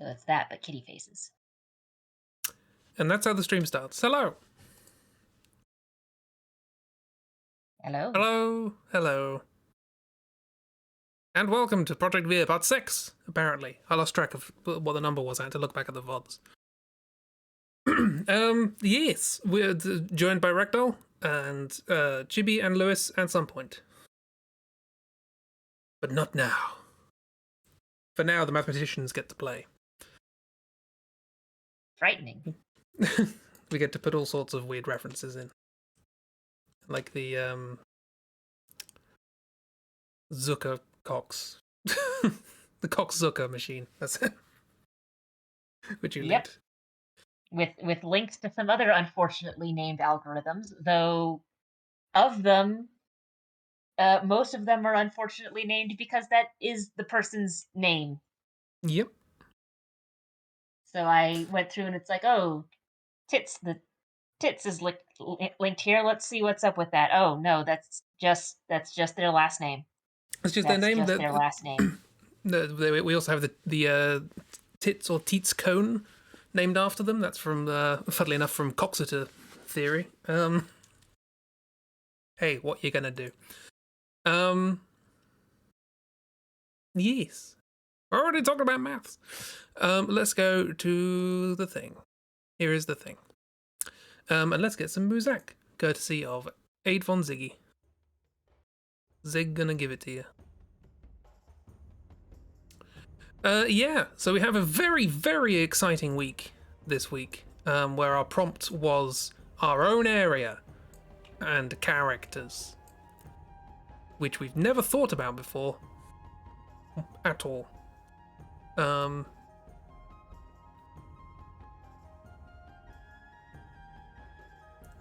So it's that, but kitty faces. And that's how the stream starts. Hello. Hello. Hello. Hello. And welcome to Project V Part 6, apparently. I lost track of what the number was. I had to look back at the VODs. Yes, we're joined by Ragdoll and Chibi and Lewis at some point. But not now. For now, the mathematicians get to play. Frightening. We get to put all sorts of weird references in. Like the, Zucker Cox. The Cox Zucker machine. That's it. Which you linked. With links to some other unfortunately named algorithms, though of them, most of them are unfortunately named because that is the person's name. Yep. So I went through and it's like, oh, Tits, the Tits is linked here. Let's see what's up with that. Oh no, that's just their last name. It's just their name. Just their last name. We also have the Tits or Teats cone named after them. That's from, funnily enough, from Coxeter theory. Hey, what you gonna do? Yes. We're already talking about maths. Let's go to the thing. Here is the thing. And let's get some Muzak, courtesy of Aid von Ziggy. Zig gonna give it to you. Yeah, so we have a very, very exciting week this week, where our prompt was our own area and characters, which we've never thought about before at all.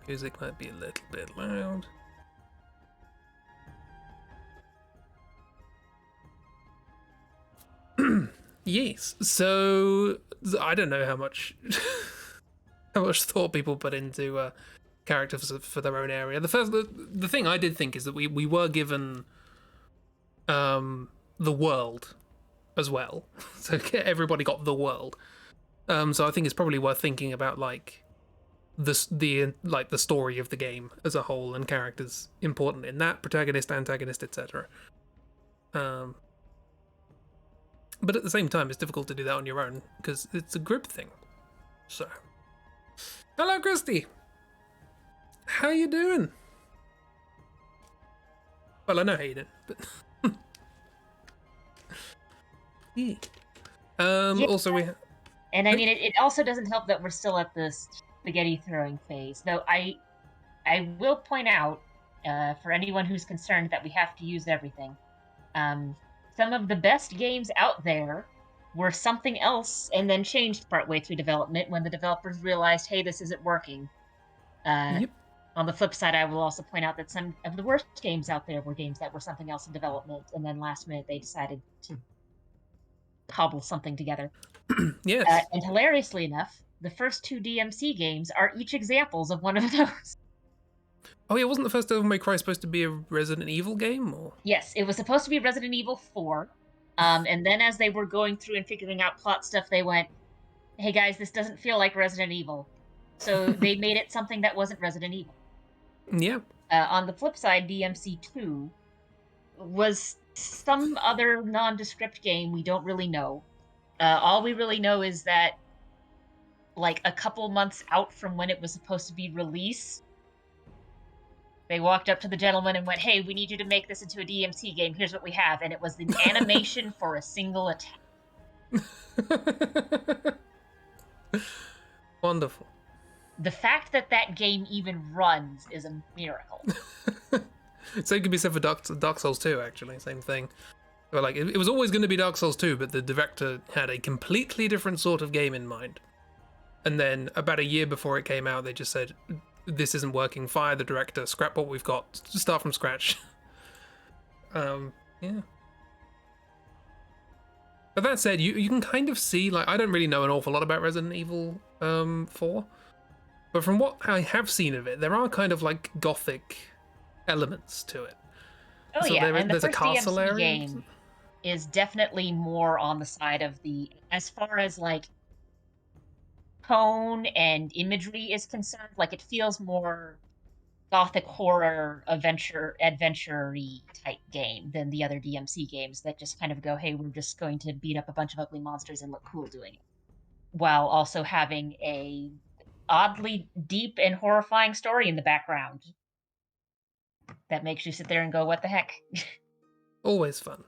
Music might be a little bit loud. Yes, so I don't know how much thought people put into characters for their own area. The thing I did think is that we were given the world as well, so everybody got the world. So I think it's probably worth thinking about like the story of the game as a whole and characters important in that, protagonist, antagonist, etc. But at the same time, it's difficult to do that on your own because it's a group thing. So, hello, Christy. How you doing? Well, I know how you did, but yeah. Also, we. And I mean, it also doesn't help that we're still at the spaghetti throwing phase. Though I will point out, for anyone who's concerned that we have to use everything, some of the best games out there were something else and then changed partway through development when the developers realized, hey, this isn't working. Yep. On the flip side, I will also point out that some of the worst games out there were games that were something else in development, and then last minute they decided to cobble something together. Yes. And hilariously enough, the first two DMC games are each examples of one of those. Oh yeah, wasn't the first Devil May Cry supposed to be a Resident Evil game? Or? Yes, it was supposed to be Resident Evil 4. And then as they were going through and figuring out plot stuff, they went, hey guys, this doesn't feel like Resident Evil. So they made it something that wasn't Resident Evil. Yeah. On the flip side, DMC 2 was some other nondescript game we don't really know. All we really know is that, like, a couple months out from when it was supposed to be released, they walked up to the gentleman and went, hey, we need you to make this into a DMC game. Here's what we have. And it was the animation for a single attack. Wonderful. The fact that that game even runs is a miracle. So it could be said for Dark Souls 2, actually. Same thing. But like, it was always going to be Dark Souls 2, but the director had a completely different sort of game in mind. And then about a year before it came out, they just said, this isn't working, fire the director, scrap what we've got, start from scratch. Yeah. But that said, you can kind of see, like, I don't really know an awful lot about Resident Evil 4, but from what I have seen of it, there are kind of like gothic elements to it. Oh so yeah, and there's the a first castle DMC area. game is definitely more on the side of the, as far as like tone and imagery is concerned, like it feels more gothic horror adventure-y type game than the other DMC games that just kind of go, hey, we're just going to beat up a bunch of ugly monsters and look cool doing it, while also having a oddly deep and horrifying story in the background that makes you sit there and go, what the heck? Always fun.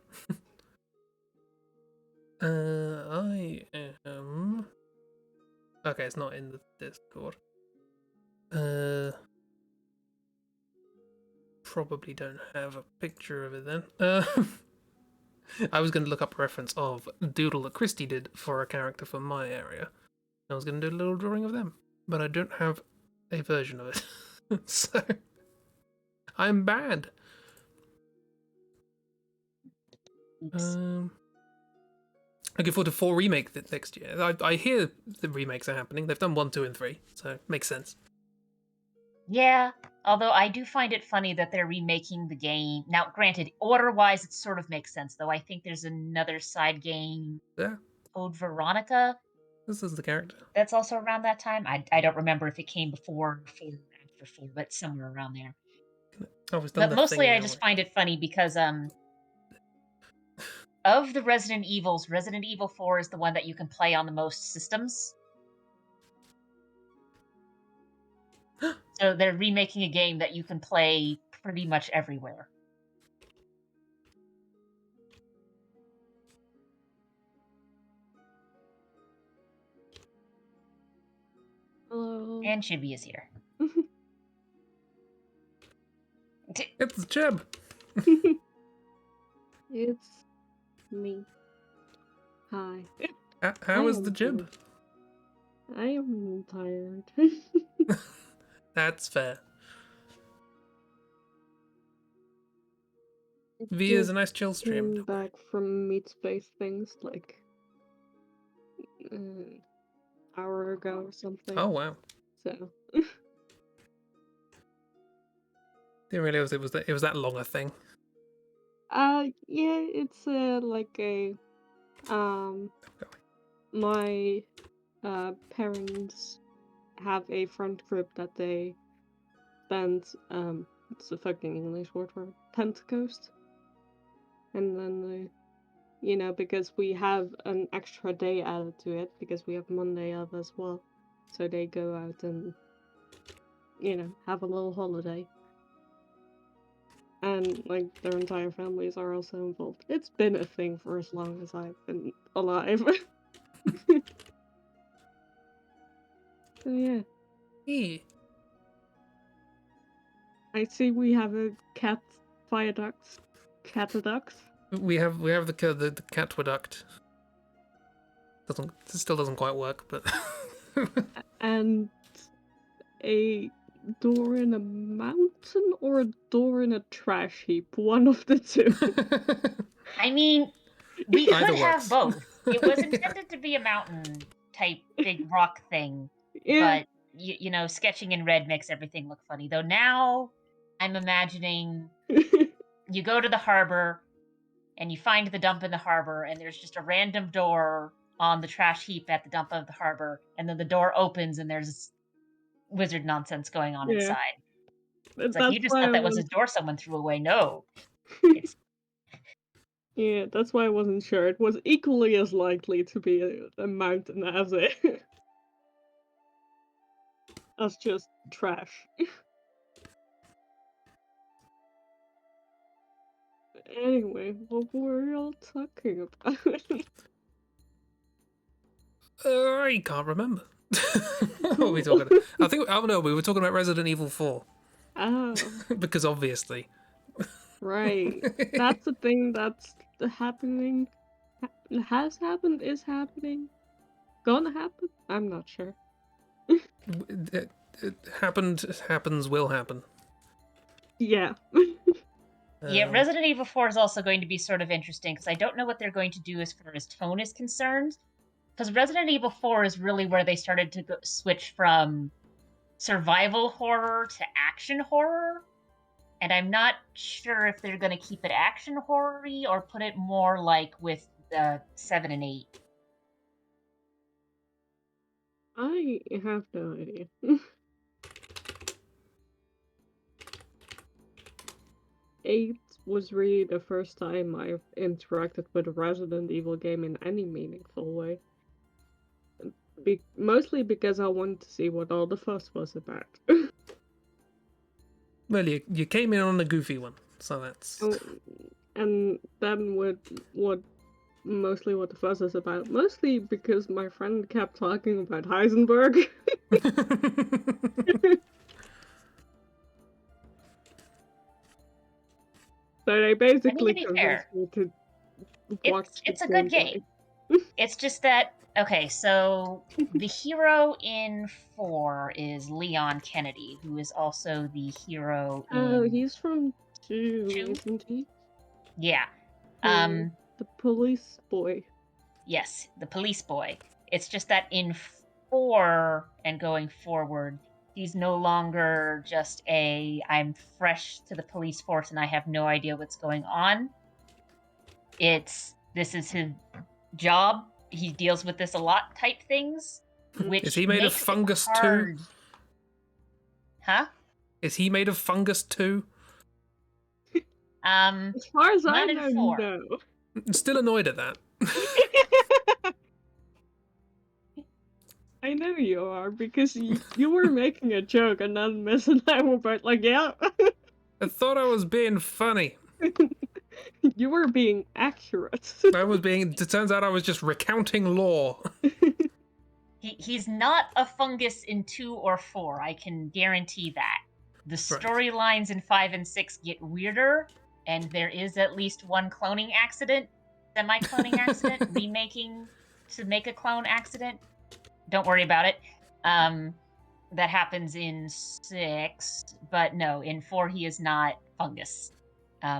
I am. Okay, it's not in the Discord. Probably don't have a picture of it then. I was going to look up a reference of doodle that Christy did for a character from my area. I was going to do a little drawing of them, but I don't have a version of it. So I'm bad. Oops. Looking forward to 4 remake next year. I hear the remakes are happening. They've done 1, 2, and 3, so it makes sense. Yeah, although I do find it funny that they're remaking the game. Now, granted, order-wise, it sort of makes sense, though. I think there's another side game, Yeah, Code Veronica, this is the character. that's also around that time. I don't remember if it came before, 4, or after 4, but somewhere around there. Oh, it's done But the mostly, thing I now. just find it funny because of the Resident Evils, Resident Evil 4 is the one that you can play on the most systems. So they're remaking a game that you can play pretty much everywhere. Hello. And Chibi is here. It's the Chib. It's me. Hi. How is the Chib? I am tired. That's fair. V is a nice chill stream. Came back from meat space things like an hour ago or something. Oh wow! So Didn't realize it was that long a thing. yeah, it's like a my parents have a friend group that they spend it's a fucking English word for it, Pentecost. And then they, because we have an extra day added to it, because we have Monday off as well. So they go out and, have a little holiday. And, like, their entire families are also involved. It's been a thing for as long as I've been alive. So, yeah. Hey. I see we have a cat viaduct. Cataduct. We have the catwaduct. It still doesn't quite work, but And a door in a mountain or a door in a trash heap? One of the two. I mean, we could Either have works. both. It was Yeah. intended to be a mountain type big rock thing, Yeah. but sketching in red makes everything look funny. Though now I'm imagining you go to the harbor and you find the dump in the harbor, and there's just a random door on the trash heap at the dump of the harbor, and then the door opens and there's wizard nonsense going on Yeah. inside. It's like That's you just why thought I that was a wasn't. door someone threw away. No, it's Yeah, that's why I wasn't sure. It was equally as likely to be a mountain as as just trash. Anyway, what were y'all talking about? I can't remember. What were we talking about? Oh no, we were talking about Resident Evil 4. Oh, Because obviously. right. That's the thing that's happening. Has happened, is happening, gonna happen? I'm not sure. It happens, will happen. Yeah. yeah. Resident Evil 4 is also going to be sort of interesting because I don't know what they're going to do as far as tone is concerned. Because Resident Evil 4 is really where they started to switch from survival horror to action horror. and I'm not sure if they're going to keep it action horror-y or put it more like with 7 and 8. I have no idea. 8 was really the first time I've interacted with a Resident Evil game in any meaningful way. Mostly because I wanted to see what all the fuss was about. Well, you came in on a goofy one, so that's... And then mostly what the fuss is about. Mostly because my friend kept talking about Heisenberg. So they basically be convinced fair, me to watch it's a the good gameplay. game. It's just that, okay, so the hero in 4 is Leon Kennedy, who is also the hero in Oh, he's from 2, 2. isn't he? Yeah. The police boy. Yes, the police boy. It's just that in 4 and going forward, he's no longer just I'm fresh to the police force and I have no idea what's going on. This is his job. He deals with this a lot type things. Which is he made of fungus too? Huh? Is he made of fungus too? As far as I know, no. I'm still annoyed at that. I know you are, because you were making a joke and then Miss and I were both like, yeah. I thought I was being funny. You were being accurate. It turns out I was just recounting lore. He's not a fungus in 2 or 4, I can guarantee that. The storylines in 5 and 6 get weirder, and there is at least one cloning accident, semi-cloning accident, remaking to make a clone accident. Don't worry about it. That happens in 6, but no, in 4 he is not fungus.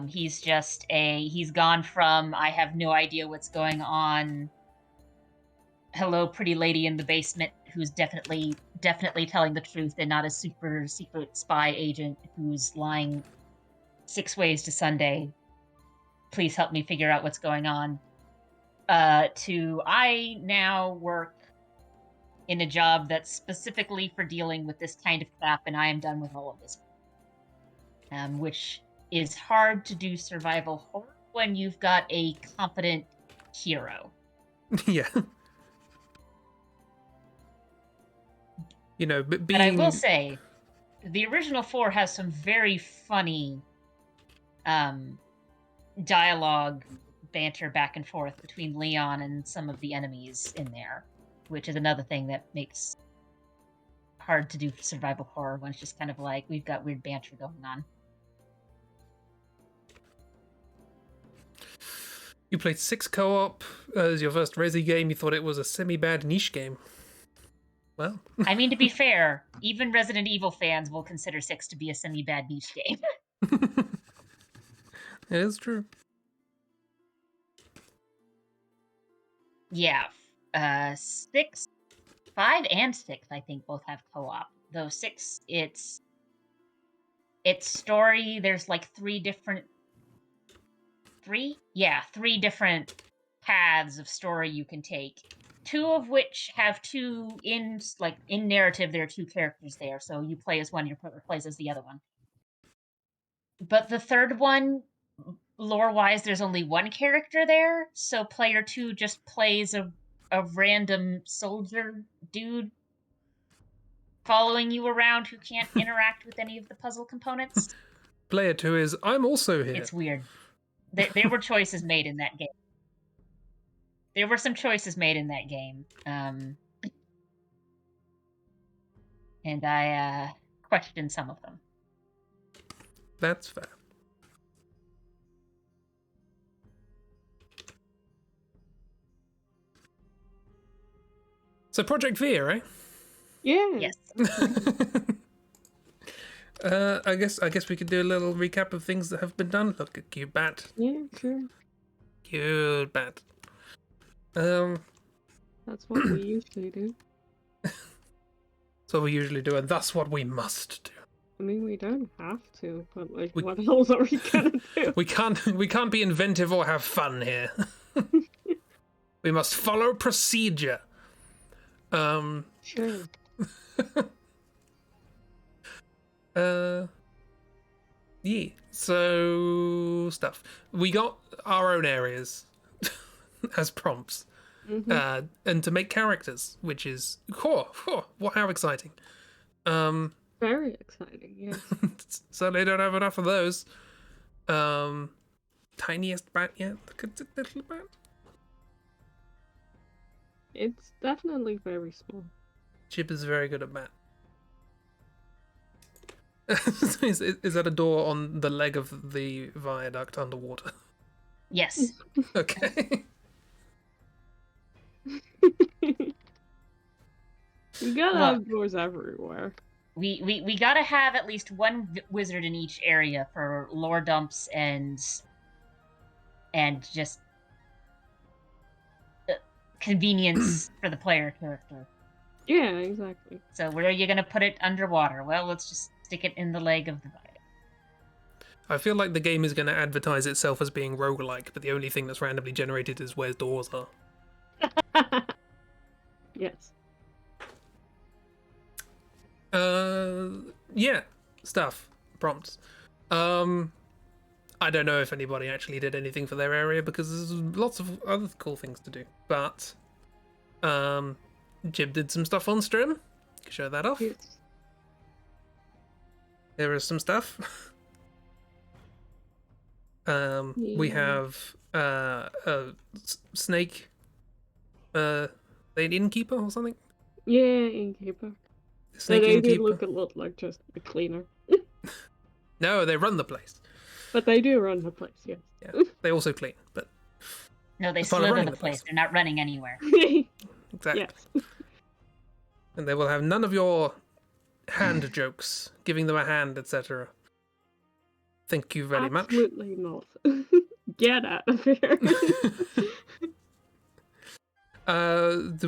He's just he's gone from I have no idea what's going on, hello pretty lady in the basement who's definitely telling the truth and not a super secret spy agent who's lying 6 ways to Sunday. Please help me figure out what's going on. To I now work in a job that's specifically for dealing with this kind of crap, and I am done with all of this. Which is hard to do survival horror when you've got a competent hero. Yeah. You know, being... But I will say, the original 4 has some very funny dialogue banter back and forth between Leon and some of the enemies in there, which is another thing that makes hard to do survival horror when it's just kind of like we've got weird banter going on. You played 6 co-op as your first Resi game. You thought it was a semi-bad niche game. Well, I mean, to be fair, even Resident Evil fans will consider 6 to be a semi-bad niche game. It is true. Yeah, 6, 5, and 6, I think both have co-op. Though 6, it's story. There's like 3 different paths of story you can take. 2 of which have in narrative, there are 2 characters there, so you play as one, your partner plays as the other one. But the third one, lore-wise, there's only 1 character there, so player 2 just plays a random soldier dude following you around who can't interact with any of the puzzle components. Player 2 is, I'm also here. It's weird. There were choices made in that game. There were some choices made in that game. And I questioned some of them. That's fair. So Project V, right? Yeah. Yes. I guess we could do a little recap of things that have been done. Look at you, Bat. Yeah, sure. Cute Bat. That's what we usually do. That's what we usually do, and that's what we must do. I mean, we don't have to, but like, We- what else are we gonna do? We can't be inventive or have fun here. We must follow procedure. Sure. Yeah. So stuff. We got our own areas as prompts, Mm-hmm. and to make characters, which is how exciting. Very exciting, yes. So they don't have enough of those. Tiniest bat yet? Look at the little bat. It's definitely very small. Chib is very good at bat. Is that a door on the leg of the viaduct underwater? Yes. Okay. You gotta Look. have doors everywhere. We gotta have at least one wizard in each area for lore dumps and just convenience for the player character. Yeah, exactly. So where are you gonna put it underwater? Well, let's just stick it in the leg of the viaduct. I feel like the game is going to advertise itself as being roguelike, but the only thing that's randomly generated is where doors are. Yes. Yeah, stuff, prompts. I don't know if anybody actually did anything for their area because there's lots of other cool things to do. But, Jib did some stuff on stream. Show that off. Yes. There is some stuff. We have a snake, an innkeeper or something. Yeah, innkeeper. Snake They do innkeeper. look a lot like just a cleaner. No, they run the place. But they do run the place, yes. Yeah, they also clean, but No, they As part of slither running the the place. place. They're not running anywhere. exactly. Yes. And they will have none of your hand jokes, giving them a hand, etc. Thank you very much. Absolutely not. Get out of here.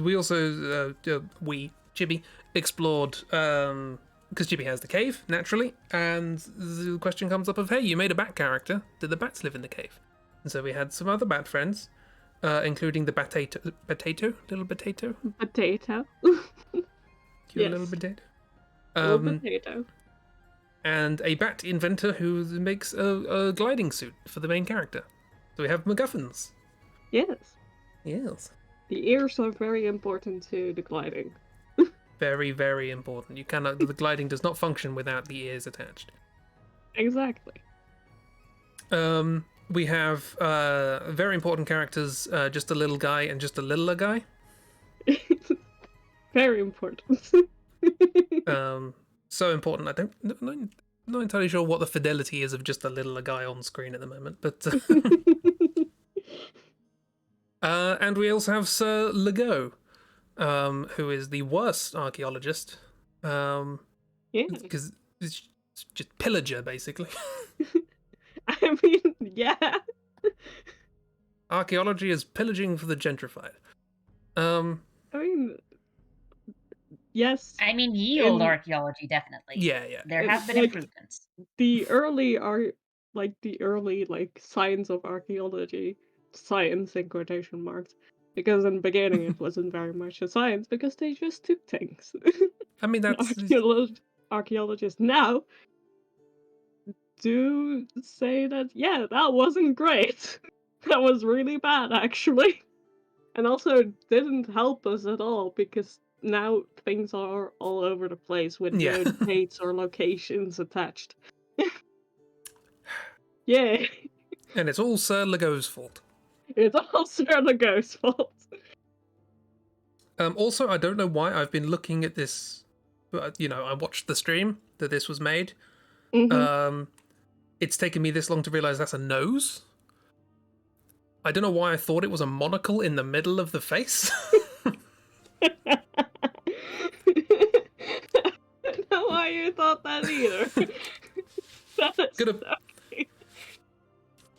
We also, Chibi, explored, because Chibi has the cave, naturally, and the question comes up of, hey, you made a bat character, did the bats live in the cave? And so we had some other bat friends, including the little potato? Potato. Cute Yes. little potato. Little potato. And a bat inventor who makes a gliding suit for the main character. So we have MacGuffins. Yes. Yes. The ears are very important to the gliding. Very, very important. You cannot. The gliding does not function without the ears attached. Exactly. We have very important characters. Just a little guy and just a littler guy. Very important. So important. I'm not entirely sure what the fidelity is of just a littler guy on screen at the moment, but. And we also have Sir Legault, who is the worst archaeologist. Yeah. Because it's just pillager, basically. I mean, yeah. Archaeology is pillaging for the gentrified. I mean, yes. I mean, yield archaeology, definitely. Yeah. There have been like, improvements. The early signs of archaeology, science in quotation marks, because in the beginning it wasn't very much a science because they just took things. I mean, that's Archaeologists now do say that, yeah, that wasn't great. That was really bad, actually. And also, it didn't help us at all because now things are all over the place with no dates or locations attached. Yeah. And it's all Sir Legault's fault. It's all Sir Legault's fault. Also, I don't know why I've been looking at this. I watched the stream that this was made. Mm-hmm. It's taken me this long to realize that's a nose. I don't know why I thought it was a monocle in the middle of the face. I don't know why you thought that either. Could have.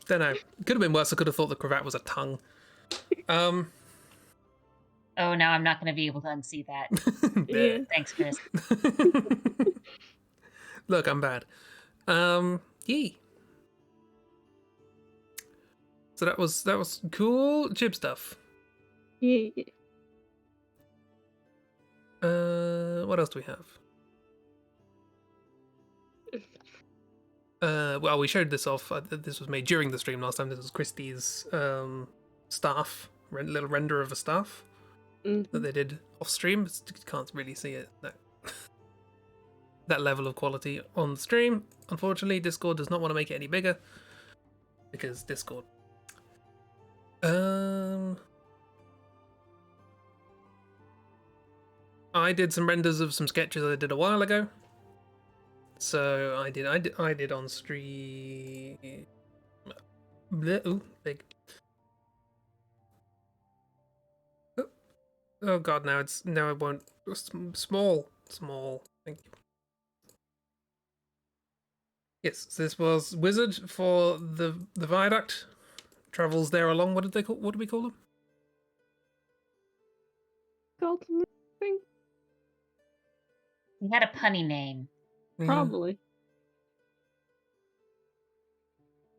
Don't know. Could have been worse. I could have thought the cravat was a tongue. Oh, now I'm not going to be able to unsee that. Yeah. Thanks, Chris. Look, I'm bad. Yee. So that was cool chip stuff. Yeah. What else do we have? Well, we showed this off. This was made during the stream last time. This was Christie's staff, little render of a staff that they did off stream. You can't really see it that level of quality on the stream. Unfortunately, Discord does not want to make it any bigger because Discord. I did some renders of some sketches I did a while ago. So I did on stream. Ooh, big. Oh god, now it won't. Small. Thank you. Yes, this was Wizard for the viaduct. Travels there along. What do we call them? Thing? He had a punny name, Probably.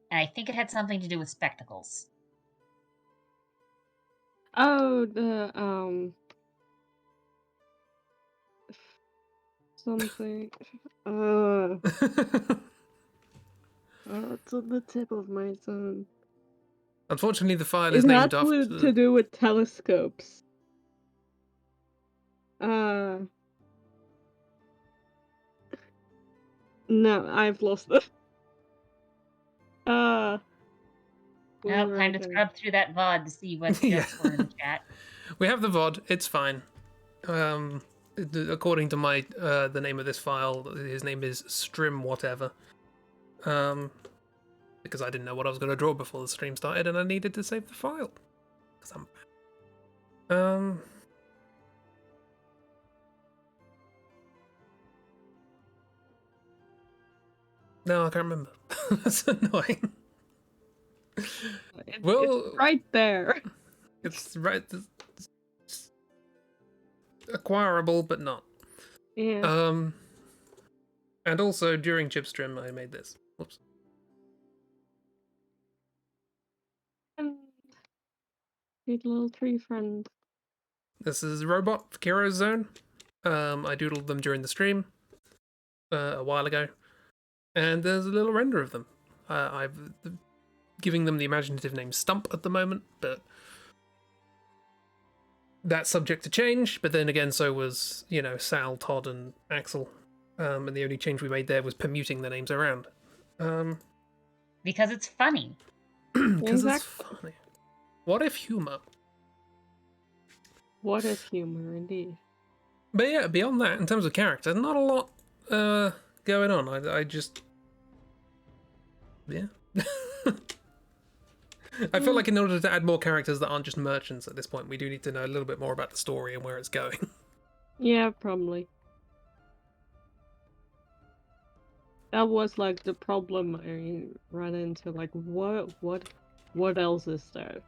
and I think it had something to do with spectacles. Oh, the something. It's on the tip of my tongue. Unfortunately, the file It is named had after. to do with telescopes. No, I've lost it. Now, time to scrub through that VOD to see what jokes were in the chat. We have the VOD. It's fine. According to my the name of this file, his name is Strim whatever. Because I didn't know what I was going to draw before the stream started, and I needed to save the file. Because I'm bad. No, I can't remember. That's annoying. It's right there. It's right. It's acquirable, but not. Yeah. And also during Chipstream, I made this. Whoops. Sweet little tree friend. This is Robot for Kiro's Zone. I doodled them during the stream a while ago, and there's a little render of them. I've giving them the imaginative name Stump at the moment, but that's subject to change. But then again, so was Sal, Todd, and Axel, and the only change we made there was permuting the names around. Because it's funny. Because it's funny. What if humor? What if humor, indeed. But yeah, beyond that, in terms of character, not a lot going on. I just... Yeah. I feel like in order to add more characters that aren't just merchants at this point, we do need to know a little bit more about the story and where it's going. Yeah, probably. That was like the problem I ran into. Like, what else is there?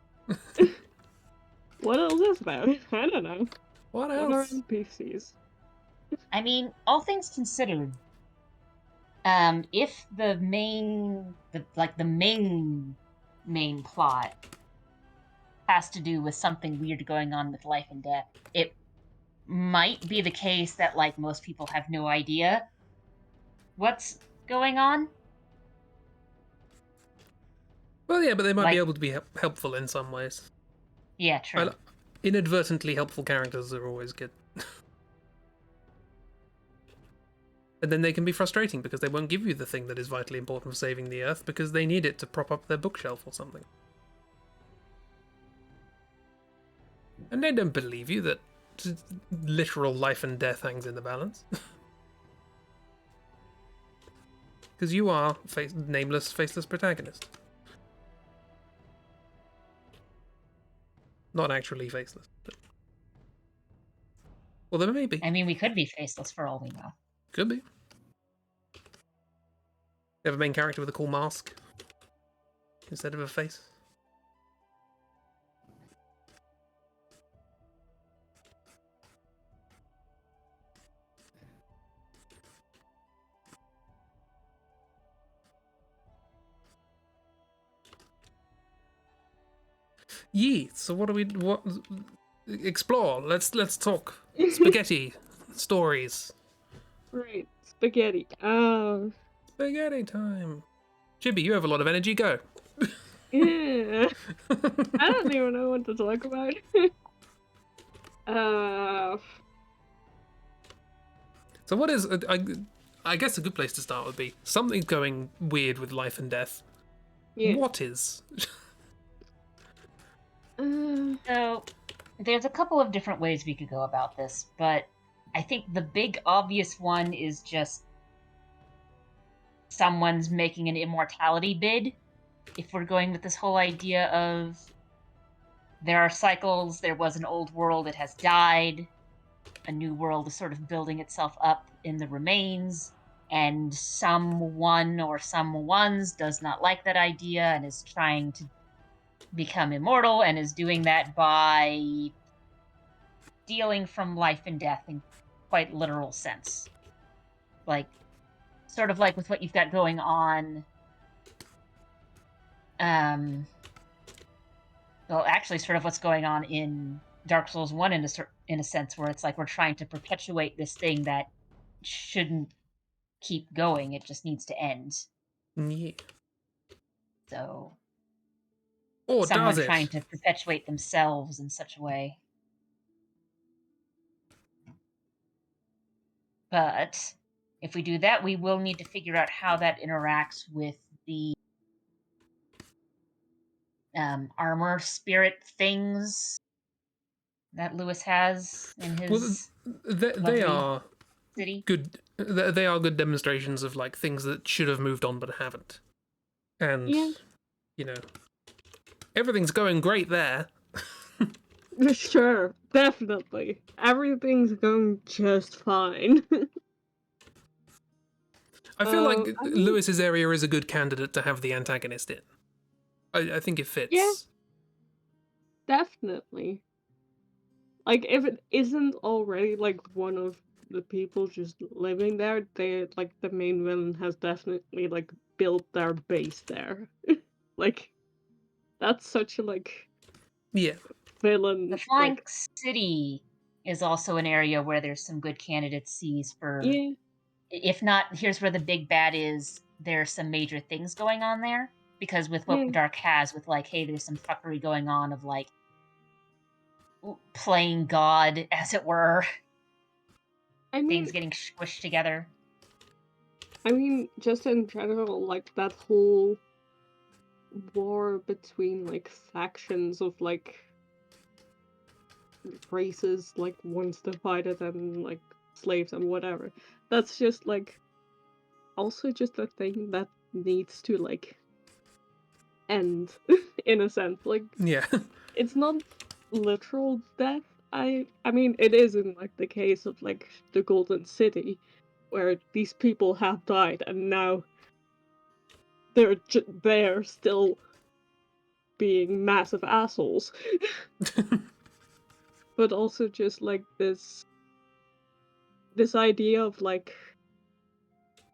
What else is there? I don't know. What What are else? NPCs? I mean, all things considered, if the main plot has to do with something weird going on with life and death, it might be the case that like most people have no idea what's going on. Well, yeah, but they might be able to be helpful in some ways. Yeah, true. Inadvertently helpful characters are always good. And then they can be frustrating because they won't give you the thing that is vitally important for saving the Earth because they need it to prop up their bookshelf or something. And they don't believe you that literal life and death hangs in the balance. Because you are nameless, faceless protagonist. Not actually faceless. But... Well, there may be. I mean, we could be faceless for all we know. Could be. You have a main character with a cool mask instead of a face. So what do we what explore? Let's talk spaghetti stories. Right, spaghetti. Spaghetti time. Chibi, you have a lot of energy. Go. Yeah. I don't even know what to talk about. uh, So what is I guess a good place to start would be something going weird with life and death. yeah. What is? So there's a couple of different ways we could go about this, but I think the big obvious one is just someone's making an immortality bid. If we're going with this whole idea of there are cycles, there was an old world, it has died, a new world is sort of building itself up in the remains, and someone or someones does not like that idea and is trying to become immortal and is doing that by stealing from life and death in quite literal sense. Like, sort of like with what you've got going on. Well, actually, sort of what's going on in Dark Souls 1 in a sense, where it's like we're trying to perpetuate this thing that shouldn't keep going, it just needs to end. Yeah. So, Or does someone trying it? to perpetuate themselves in such a way. But if we do that, we will need to figure out how that interacts with the armor spirit things that Lewis has in Well, his they lovely are city. good. They are good demonstrations of like things that should have moved on but haven't. And yeah. you know, everything's going great there. Sure, definitely. Everything's going just fine. I feel like I mean, Lewis's area is a good candidate to have the antagonist in. I think it yeah, fits. definitely. Like, if it isn't already, like, one of the people just living there, they, like, the main villain has definitely, like, built their base there. Like, that's such a, like, Yeah. The villain, Flying like, City is also an area where there's some good candidacies for. yeah, If not, here's where the big bad is. There's some major things going on there because with what yeah. Dark has, with like, hey, there's some fuckery going on of like playing God, as it were, I mean, things getting squished together. just in general, like, that whole war between, like, factions of, like, races, like, once divided and, like, slaves and whatever. That's just, like, also just a thing that needs to, like, end, in a sense. Like, Yeah. it's not literal death. I mean, it is in, like, the case of, like, the Golden City, where these people have died, and now they're still being massive assholes. But also just, like, this idea of, like,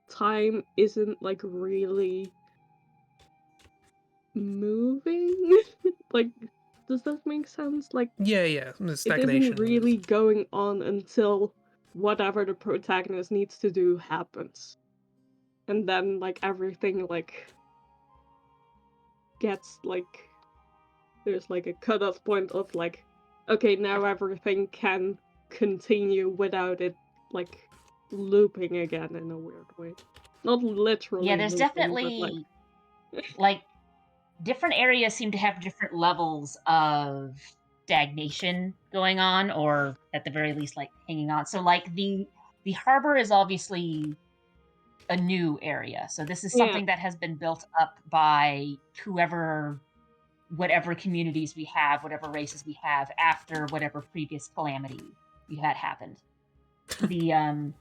time isn't, like, really moving? Like, does that make sense? Like, yeah. The it isn't stagnation is. really going on until whatever the protagonist needs to do happens. And then, like, everything, like, gets, like, there's, like, a cutoff point of, like, okay, now everything can continue without it, like, looping again in a weird way. Not Yeah, literally there's looping, but, like, like different areas seem to have different levels of stagnation going on, or at the very least, like hanging on. So, like the harbor is obviously a new area. So this is yeah, something that has been built up by whatever communities we have, whatever races we have after whatever previous calamity we had happened. The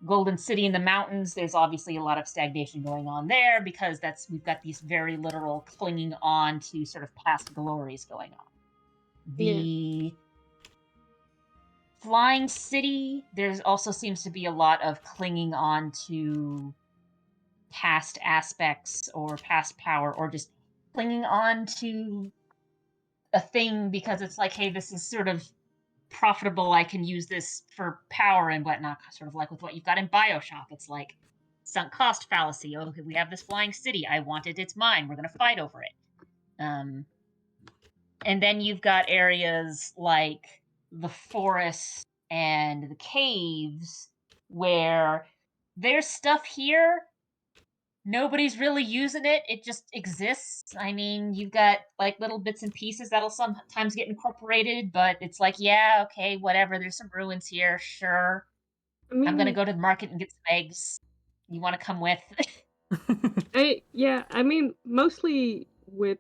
Golden City in the mountains, there's obviously a lot of stagnation going on there because we've got these very literal clinging on to sort of past glories going on. yeah, The Flying City, there's also seems to be a lot of clinging on to past aspects or past power or just clinging on to a thing because it's like, hey, this is sort of profitable. I can use this for power and whatnot, sort of like with what you've got in Bioshock. It's like sunk cost fallacy. Oh, we have this flying city. I want it. It's mine. We're going to fight over it. And then you've got areas like the forests and the caves where there's stuff here. Nobody's really using it. It just exists. I mean, you've got like little bits and pieces that'll sometimes get incorporated, but it's like, yeah, okay, whatever. There's some ruins here. Sure. I I'm going to mean, go to the market and get some eggs. You want to come with? I mean, mostly with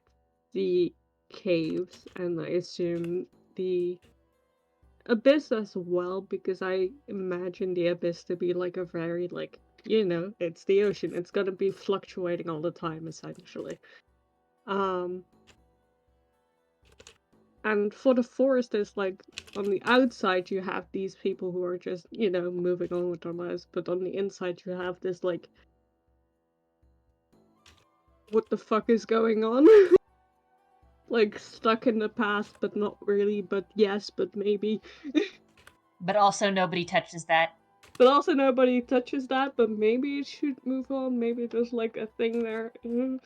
the caves, and I assume the abyss as well, because I imagine the abyss to be like a very, like, it's the ocean. It's gonna be fluctuating all the time, essentially. And for the forest, is like, on the outside you have these people who are just, moving on with their lives, but on the inside you have this, like, what the fuck is going on? Like, stuck in the past, but not really, but yes, but maybe. But also, nobody touches that. But also nobody touches that, but maybe it should move on, maybe there's, like, a thing there. And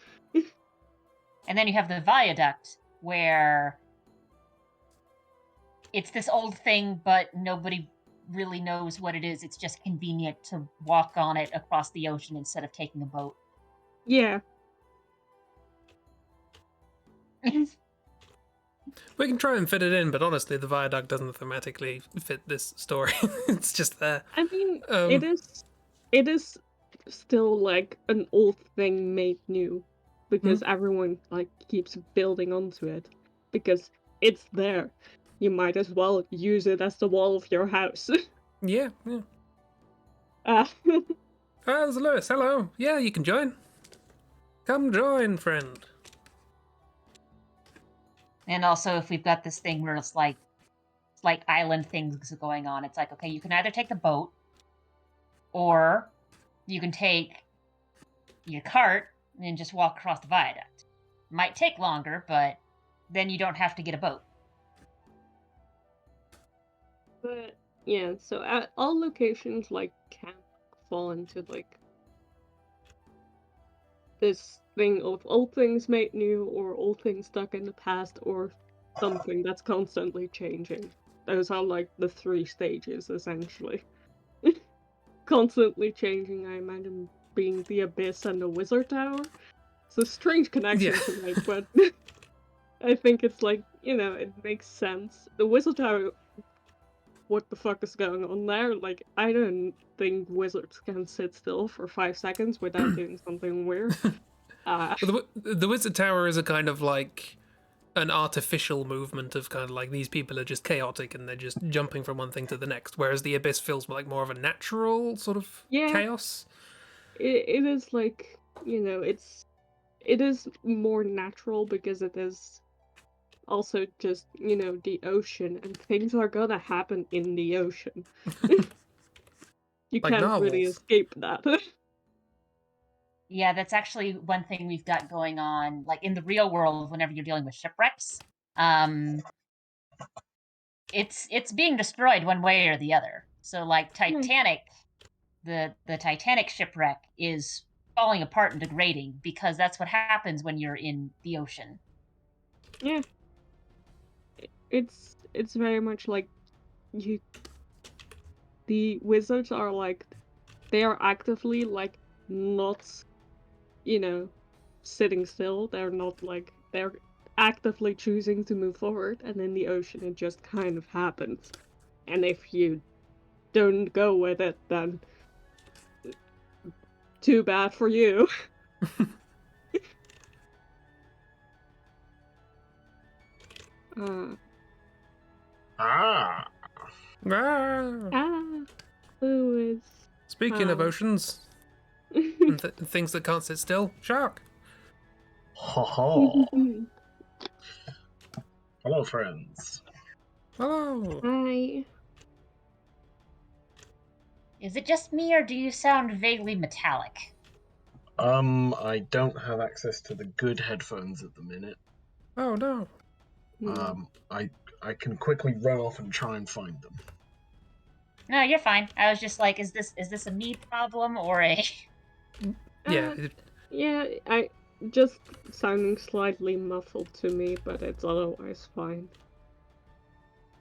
then you have the viaduct, where it's this old thing, but nobody really knows what it is. It's just convenient to walk on it across the ocean instead of taking a boat. Yeah. We can try and fit it in, but honestly, the viaduct doesn't thematically fit this story. It's just there. I mean, it is still, like, an old thing made new, because everyone, like, keeps building onto it, because it's there. You might as well use it as the wall of your house. Yeah. There's Lewis. Hello. Yeah, you can join. Come join, friend. And also, if we've got this thing where it's like island things going on, it's like, okay, you can either take the boat, or you can take your cart and just walk across the viaduct. Might take longer, but then you don't have to get a boat. But yeah, so at all locations, like, can fall into, like, this thing of old things made new, or old things stuck in the past, or something that's constantly changing. Those are, like, the 3 stages, essentially. Constantly changing, I imagine, being the Abyss and the Wizard Tower. It's a strange connection Yeah. to make, but I think it's like, it makes sense. The Wizard Tower, what the fuck is going on there? Like, I don't think wizards can sit still for 5 seconds without doing something weird. The Wizard Tower is a kind of like an artificial movement of kind of like these people are just chaotic and they're just jumping from one thing to the next, whereas the Abyss feels like more of a natural sort of chaos. It is like, it is more natural because it is also just, the ocean, and things are gonna happen in the ocean. You Like can't really narwhals. escape that. Yeah, that's actually one thing we've got going on, like in the real world, whenever you're dealing with shipwrecks. It's being destroyed one way or the other. So like Titanic, the Titanic shipwreck is falling apart and degrading because that's what happens when you're in the ocean. Yeah. It's very much like the wizards are like, they are actively, like, not, sitting still. They're not, like, they're actively choosing to move forward, and in the ocean it just kind of happens. And if you don't go with it, then too bad for you. Ah. Lewis. Speaking of oceans and things that can't sit still, shark. Ho ho. Hello, friends. Hello. Hi. Is it just me, or do you sound vaguely metallic? I don't have access to the good headphones at the minute. Oh no. I can quickly run off and try and find them. No, you're fine. I was just like, is this a me problem or a? Yeah, Yeah, I just sounding slightly muffled to me, but it's otherwise fine.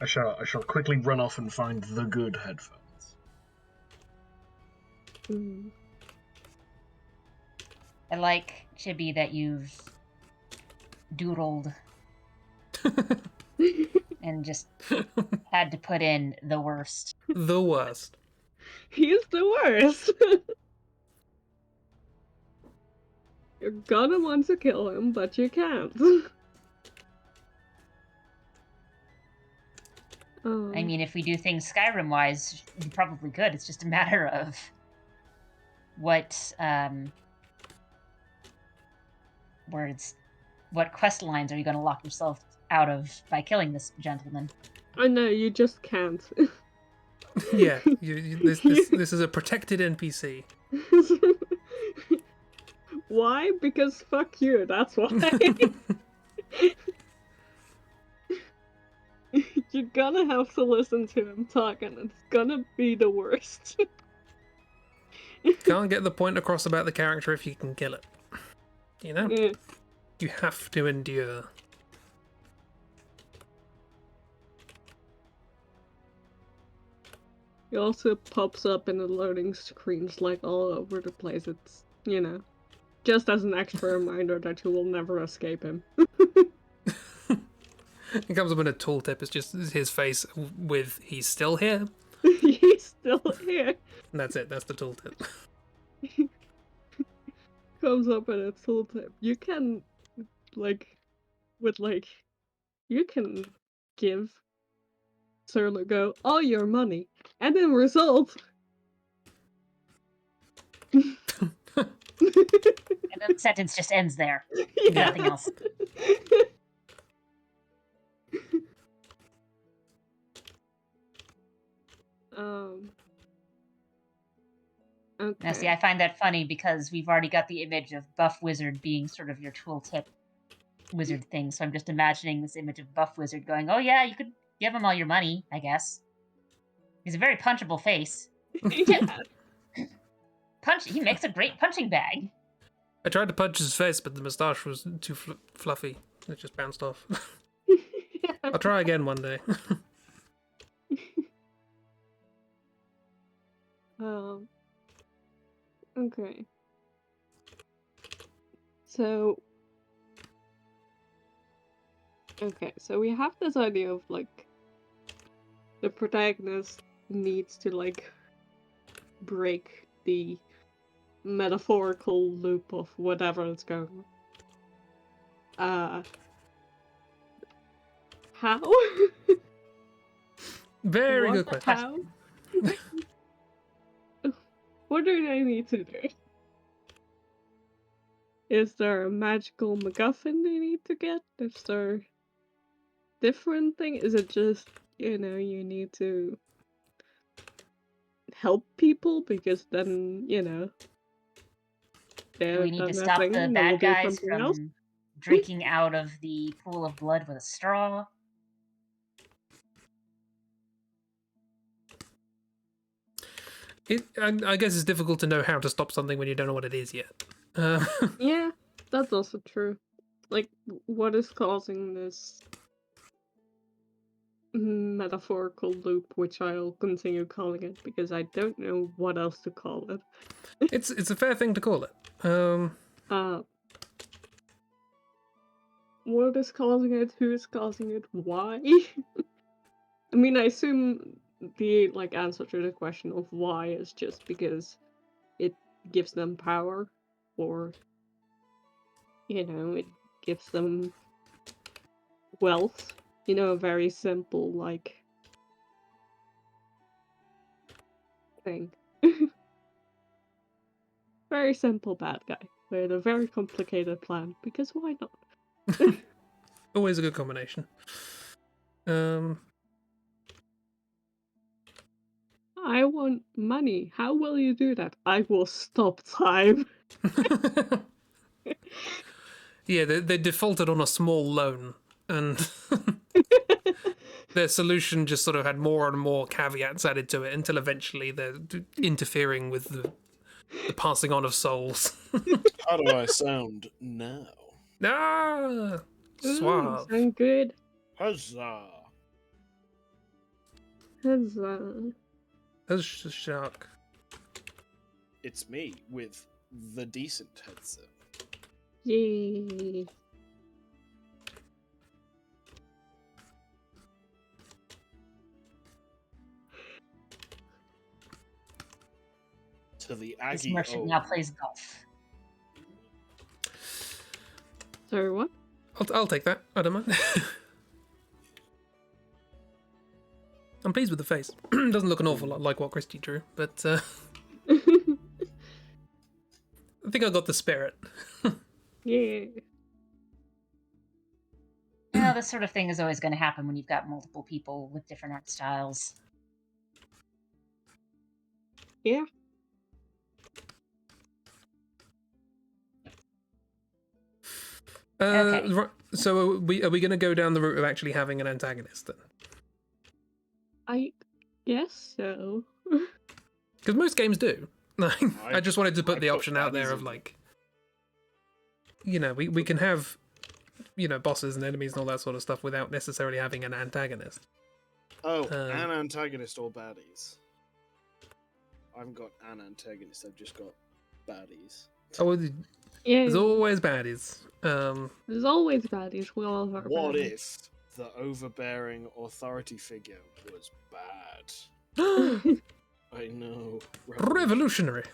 I shall quickly run off and find the good headphones. Mm. I like, Chibi, that you've doodled and just had to put in the worst. the worst. He's the worst. You're gonna want to kill him, but you can't. I mean, if we do things Skyrim-wise, you probably could. It's just a matter of what what quest lines are you going to lock yourself out of by killing this gentleman? I know, you just can't. Yeah, this is a protected NPC. Why? Because fuck you, that's why. You're gonna have to listen to him talk, and it's gonna be the worst. Can't get the point across about the character if you can kill it. You know? Yeah. You have to endure. It also pops up in the loading screens like all over the place. It's, you know, just as an extra reminder that you will never escape him. It comes up in a tooltip. It's just his face with "he's still here." He's still here. And that's it. That's the tooltip. Comes up in a tooltip. You can, you can give Sir Legault all your money, and in result, And then the sentence just ends there. yeah. Nothing else. Okay. Now, see, I find that funny because we've already got the image of Buff Wizard being sort of your tooltip wizard thing. So I'm just imagining this image of Buff Wizard going, "Oh yeah, you could give him all your money, I guess." He's a very punchable face. Yeah. He makes a great punching bag. I tried to punch his face, but the moustache was too fluffy. It just bounced off. I'll try again one day. Okay. So we have this idea of like the protagonist needs to like break the metaphorical loop of whatever is going on. How? Very good What? question. How? What do they need to do? Is there a magical MacGuffin they need to get? Is there different thing? Is it just, you know, you need to help people because then, you know, Do we need to stop the bad guys from drinking out of the pool of blood with a straw? I guess it's difficult to know how to stop something when you don't know what it is yet. Yeah, that's also true. Like, what is causing this metaphorical loop, which I'll continue calling it because I don't know what else to call it. It's a fair thing to call it. What is causing it? Who is causing it? Why? I mean, I assume the answer to the question of why is just because it gives them power, or you know, it gives them wealth. You know, a very simple thing. Very simple bad guy with a very complicated plan. Because why not? Always a good combination. I want money. How will you do that? I will stop time. Yeah, they defaulted on a small loan and their solution just sort of had more and more caveats added to it until eventually they're interfering with the passing on of souls. How do I sound now? Ah, suave. Sound good. Huzzah! Huzzah. That's just a shark. It's me with the decent headset. Yay. To the This Aggie merchant now plays golf. Sorry, what? I'll take that. I don't mind. I'm pleased with the face. Doesn't look an awful lot like what Christy drew, but I think I got the spirit. Yeah. You know, this sort of thing is always going to happen when you've got multiple people with different art styles. Yeah. Okay. Right, so are we going to go down the route of actually having an antagonist then? I guess so. Because most games do. I just wanted to put I the put option out there baddies of in. like, you know, we can have, you know, bosses and enemies and all that sort of stuff without necessarily having an antagonist. Oh, Um, an antagonist or baddies? I haven't got an antagonist, I've just got baddies. Oh, Yeah. there's always baddies. There's always baddies. We all have What baddies. if the overbearing authority figure was bad? I know. Revolutionary.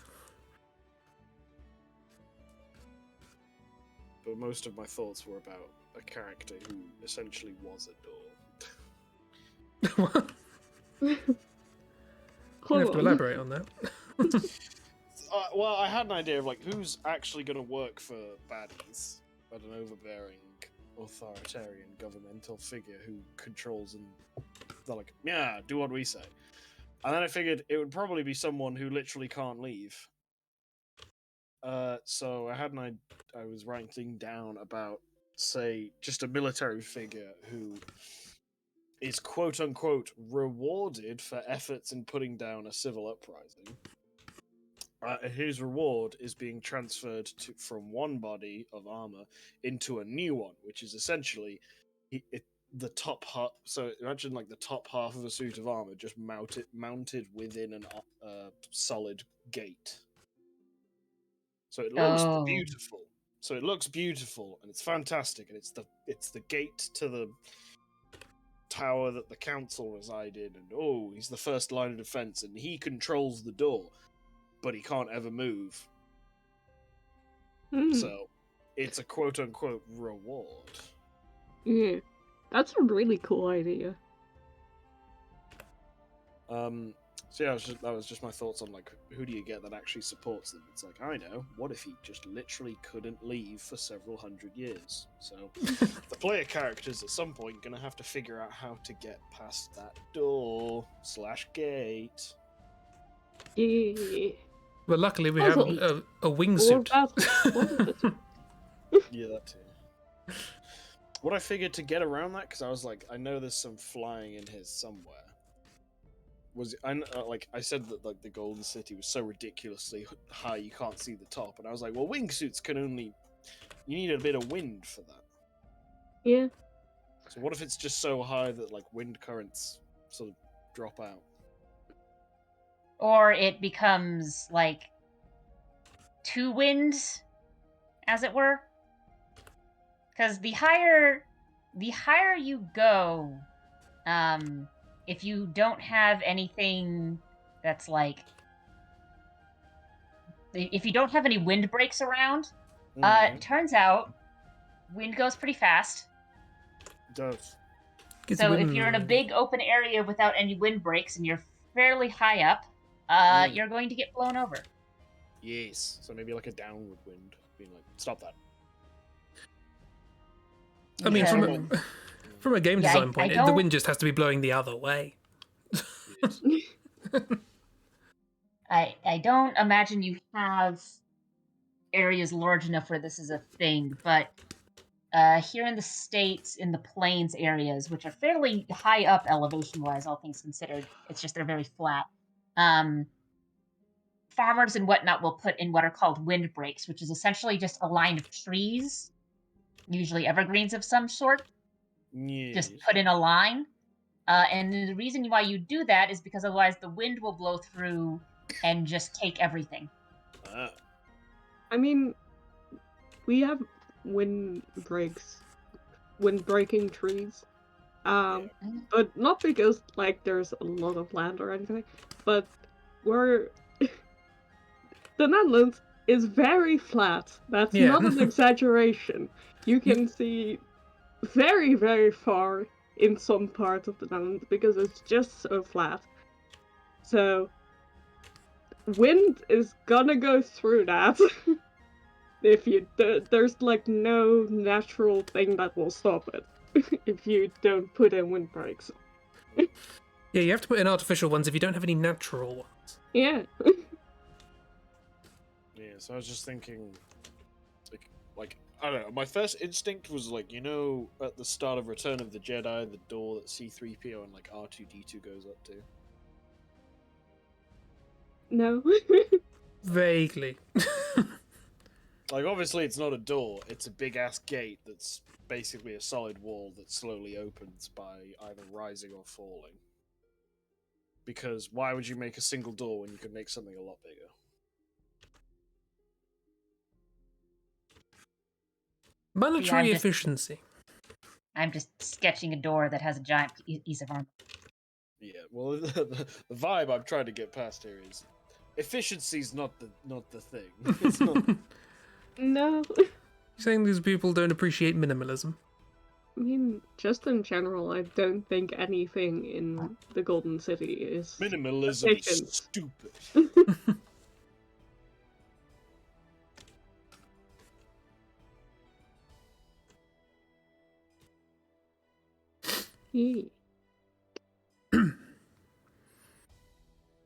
But most of my thoughts were about a character who essentially was a door. What? You Hold have to on. elaborate on that. Well, I had an idea of like who's actually going to work for baddies, but an overbearing authoritarian governmental figure who controls and they're like, yeah, do what we say. And then I figured it would probably be someone who literally can't leave. So I had I was writing down about, say, just a military figure who is quote unquote rewarded for efforts in putting down a civil uprising. His reward is being transferred from one body of armor into a new one, which is essentially the top half. So imagine like the top half of a suit of armor just mounted within a solid gate. So it looks Oh. beautiful. So it looks beautiful and it's fantastic, and it's the gate to the tower that the council reside in, and he's the first line of defense, and he controls the door, but he can't ever move. Mm, So it's a quote unquote reward. yeah. That's a really cool idea. So yeah, that was just my thoughts on like who do you get that actually supports them. It's like, I know, what if he just literally couldn't leave for several hundred years? So the player characters at some point gonna have to figure out how to get past that door / gate. Yeah. But luckily we Also, have a Or wingsuit. that's one of the two. Yeah, that too. What I figured to get around that, because I was like, I know there's some flying in his somewhere. Like I said that like the Golden City was so ridiculously high you can't see the top, and I was like, well, wingsuits can only, you need a bit of wind for that. Yeah. So what if it's just so high that like wind currents sort of drop out? Or it becomes like two winds, as it were. Because the higher you go, if you don't have anything that's like, if you don't have any wind breaks around, Mhm. it turns out wind goes pretty fast. It does. Gets So if wind- you're in a big open area without any wind breaks and you're fairly high up, you're going to get blown over. Yes. So maybe like a downward wind, being like, stop that. I mean, Because- from a game Yeah, design I point, the don't- wind just has to be blowing the other way. Yes. I don't imagine you have areas large enough where this is a thing, but here in the States, in the plains areas, which are fairly high up elevation-wise, all things considered, it's just they're very flat. Farmers and whatnot will put in what are called windbreaks, which is essentially just a line of trees, usually evergreens of some sort, just put in a line. And the reason why you do that is because otherwise the wind will blow through and just take everything. I mean, we have wind-breaking trees. But not because like there's a lot of land or anything, but we're the Netherlands is very flat. That's not an exaggeration. You can see very, very far in some parts of the Netherlands because it's just so flat. So wind is gonna go through that. If you there's like no natural thing that will stop it if you don't put in windbreaks. Yeah, you have to put in artificial ones if you don't have any natural ones. Yeah. Yeah, so I was just thinking, like I don't know. My first instinct was like, you know, at the start of Return of the Jedi, the door that C-3PO and like R2-D2 goes up to. No. Vaguely. Like, obviously, it's not a door; it's a big ass gate that's basically a solid wall that slowly opens by either rising or falling. Because why would you make a single door when you could make something a lot bigger? Monetary efficiency. I'm just sketching a door that has a giant piece of armor. Yeah, well, the vibe I'm trying to get past here is efficiency's not the thing. It's not. No. You're saying these people don't appreciate minimalism? I mean, just in general, I don't think anything in the Golden City is Minimalism efficient. is stupid. Yeah.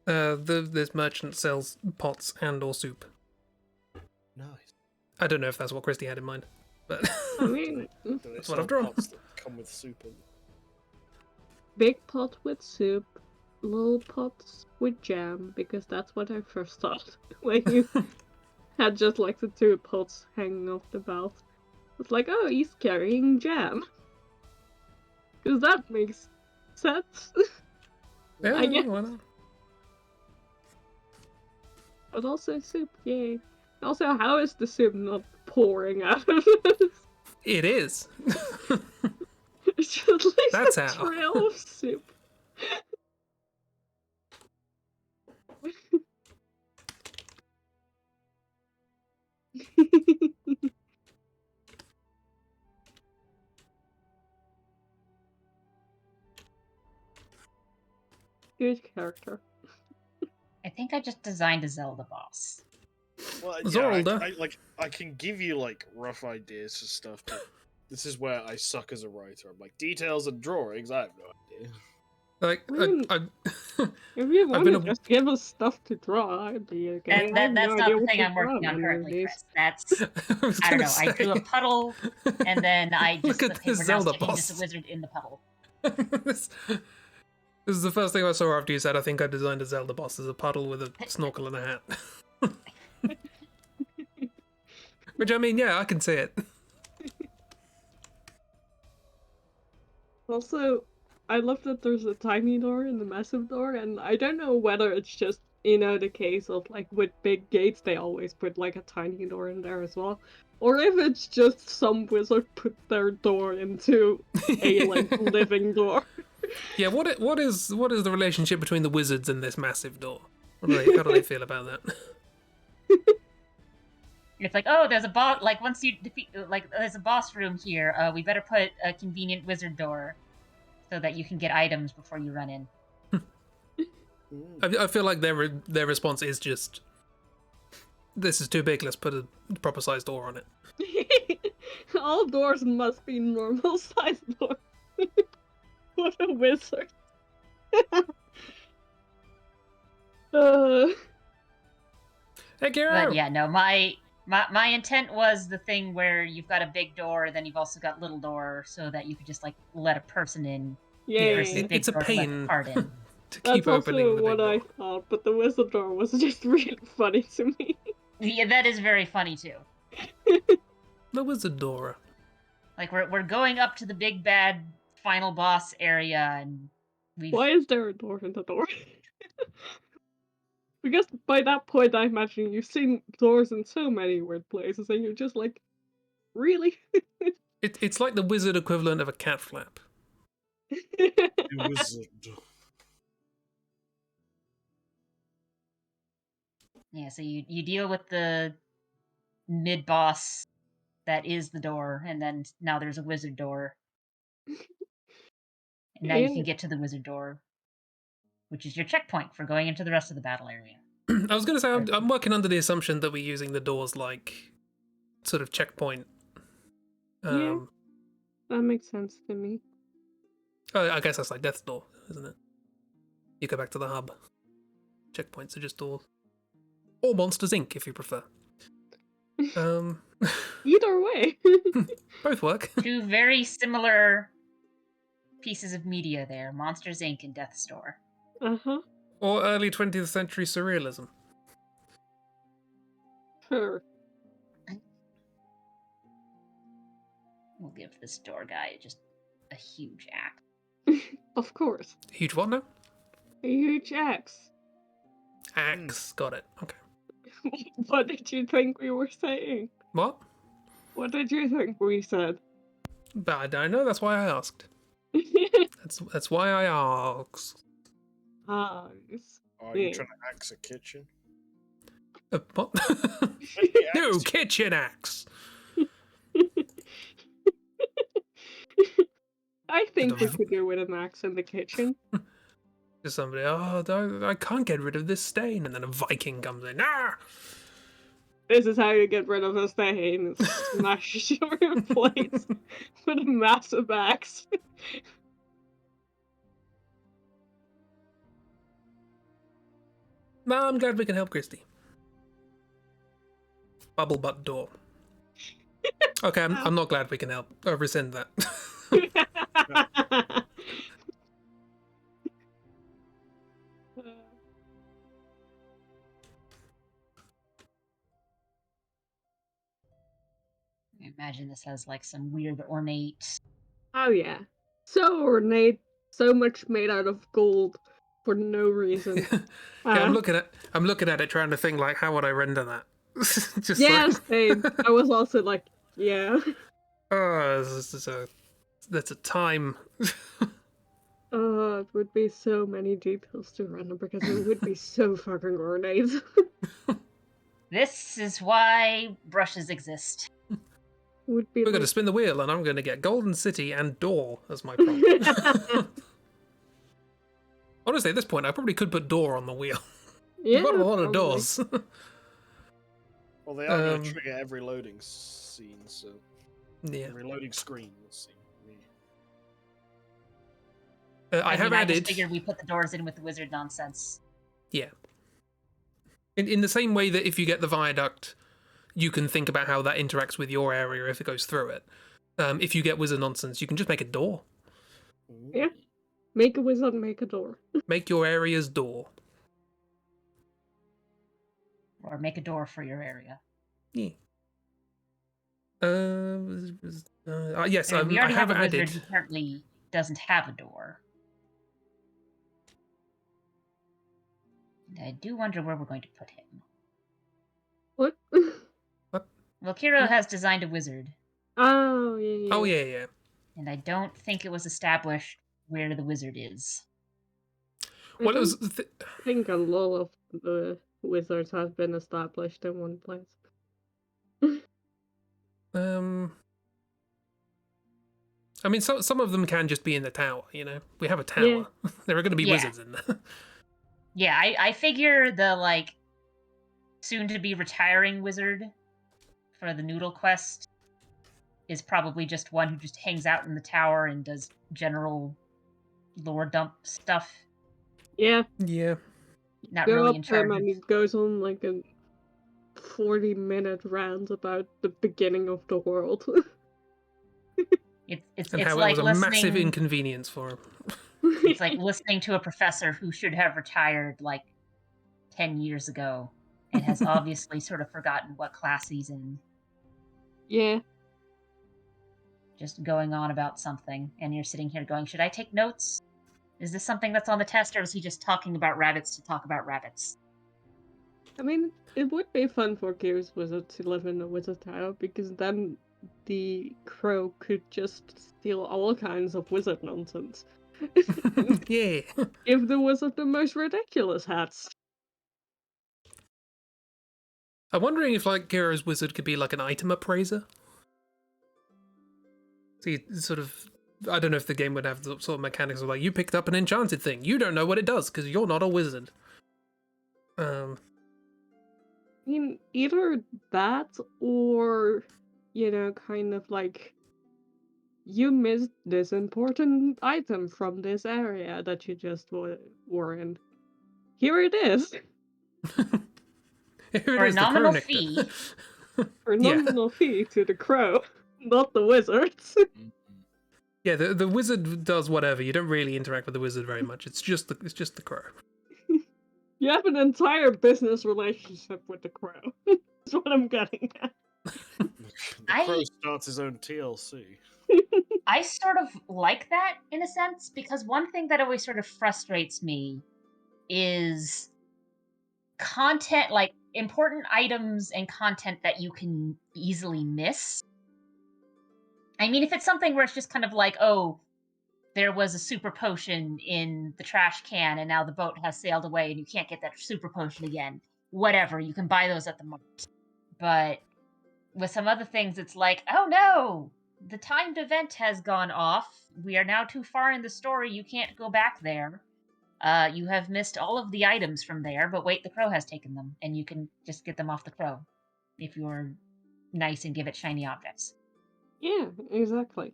This merchant sells pots and or soup. Nice. I don't know if that's what Christy had in mind, but I mean, that's what I've drawn. Pots that come with soup in. big pot with soup, little pots with jam, because that's what I first thought when you had just like the two pots hanging off the mouth. It's like, oh, he's carrying jam. Because that makes sense. Yeah, I guess. why not? But also soup, yay. Also, how is the soup not pouring out of this? It is. It's just like That's a how. trail of soup. Good character. I think I just designed a Zelda boss. Well, Zorlda. I can give you like rough ideas for stuff, but this is where I suck as a writer. I'm like, details and drawings, I have no idea. Like, If you want been to a- just give us stuff to draw, I'd be okay. And I have that's no not idea the what thing to I'm working draw on in currently, these Chris. That's I don't know. I drew a puddle, and then I just Look at okay, this we're now Zelda sticking just boss. a wizard in the puddle. this is the first thing I saw after you said I think I designed a Zelda boss as a puddle with a snorkel and a hat. Which, I mean, yeah, I can see it. Also, I love that there's a tiny door and a massive door, and I don't know whether it's just, you know, the case of, like, with big gates, they always put, like, a tiny door in there as well. Or if it's just some wizard put their door into a, like, living door. Yeah, what is the relationship between the wizards and this massive door? How do they feel about that? It's like, oh, there's a boss. Like once you defeat, like there's a boss room here. We better put a convenient wizard door, so that you can get items before you run in. I feel like their response is just, this is too big. Let's put a proper sized door on it. All doors must be normal sized doors. What a wizard. Hey, Kiro! But yeah, no, my My intent was the thing where you've got a big door, then you've also got little door, so that you could just like let a person in Yeah, versus Yay. big it's a door to let the pain cart in. to That's keep opening also the what big I door. thought, but the whistle door was just really funny to me. Yeah, that is very funny too. The wizard door. Like we're going up to the big bad final boss area, and we've Why is there a door in the door? Because by that point, I imagine you've seen doors in so many weird places, and you're just like, really? It's like the wizard equivalent of a cat flap. Wizard. yeah. So you deal with the mid boss that is the door, and then now there's a wizard door. And now you can And get to the wizard door, which is your checkpoint for going into the rest of the battle area. I was going to say, I'm working under the assumption that we're using the doors like sort of checkpoint. Yeah. That makes sense to me. Oh, I guess that's like Death's Door, isn't it? You go back to the hub. Checkpoints are just doors. Or Monsters Inc. if you prefer. Either way. Both work. Two very similar pieces of media there: Monsters Inc. and Death's Door. Uh-huh. Or early 20th century surrealism. Sure. We'll give this door guy just a huge axe. Of course. Huge what now? A huge axe. Axe. Got it. Okay. What did you think we were saying? What? What did you think we said? But I don't know, that's why I asked. That's why I asked. Nice. Are you Yeah. trying to axe a kitchen? What? Maybe No, axe- kitchen axe! I think we could do with an axe in the kitchen. To somebody, I can't get rid of this stain, and then a Viking comes in. Ah! This is how you get rid of a stain. Smash your plates with a massive axe. No, I'm glad we can help Christy. Bubble butt door. Okay, I'm not glad we can help. I rescind that. I imagine this has like some weird ornate. Oh yeah. So ornate, so much made out of gold for no reason. Yeah, I'm looking at it trying to think like how would I render that? Just Yeah, like, same. I was also like, yeah. oh, that's a time. Oh, it would be so many details to render because it would be so fucking ornate. This is why brushes exist. Would be We're going to like... spin the wheel, and I'm going to get Golden City and Door as my prompt. Honestly, at this point, I probably could put Door on the wheel. Yeah, You've got a lot of probably. doors. Well, they are going to trigger every loading scene, so Yeah. every loading screen. Let's see. I have added. I just figured we put the doors in with the wizard nonsense. Yeah. In the same way that if you get the viaduct, you can think about how that interacts with your area if it goes through it. If you get wizard nonsense, you can just make a door. Yeah. Make a wizard, make a door. Make your area's door. Or make a door for your area. Yeah. Yes, I mean, we I already have have a wizard added. who currently doesn't have a door. And I do wonder where we're going to put him. What? Well, Kiro has designed a wizard, Oh, yeah. Oh yeah. and I don't think it was established where the wizard is. Well, it was. I think a lot of the wizards have been established in one place. I mean, some of them can just be in the tower. You know, we have a tower. Yeah. There are going to be Yeah. wizards in there. Yeah, I figure the like soon-to-be retiring wizard for the Noodle quest is probably just one who just hangs out in the tower and does general lore dump stuff. Yeah. Yeah. Not Go really up in to charge. him and he goes on like a 40-minute rant about the beginning of the world. It's And how it like was a massive listening. inconvenience for him. It's like listening to a professor who should have retired like 10 years ago and has obviously sort of forgotten what class he's in. Yeah. Just going on about something, and you're sitting here going, should I take notes? Is this something that's on the test, or is he just talking about rabbits to talk about rabbits? I mean, it would be fun for Gears Wizard to live in a wizard tower, because then the crow could just steal all kinds of wizard nonsense. Yeah. Give the wizard the most ridiculous hats. I'm wondering if like Giro's wizard could be like an item appraiser. See, sort of. I don't know if the game would have the sort of mechanics of like you picked up an enchanted thing. You don't know what it does because you're not a wizard. I mean, either that or, kind of like, you missed this important item from this area that you just were in. Here it is. Here it For a is, the crow nominal nectar. fee. For Yeah. nominal fee to the crow, not the wizards. Yeah, the wizard does whatever. You don't really interact with the wizard very much. It's just the crow. You have an entire business relationship with the crow. That's what I'm getting at. The crow starts his own TLC. I sort of like that in a sense, because one thing that always sort of frustrates me is content, like important items and content that you can easily miss. I mean, if it's something where it's just kind of like, oh, there was a super potion in the trash can and now the boat has sailed away and you can't get that super potion again. Whatever, you can buy those at the market. But with some other things, it's like, oh no, the timed event has gone off. We are now too far in the story. You can't go back there. You have missed all of the items from there, but wait, the crow has taken them, and you can just get them off the crow if you're nice and give it shiny objects. Yeah, exactly.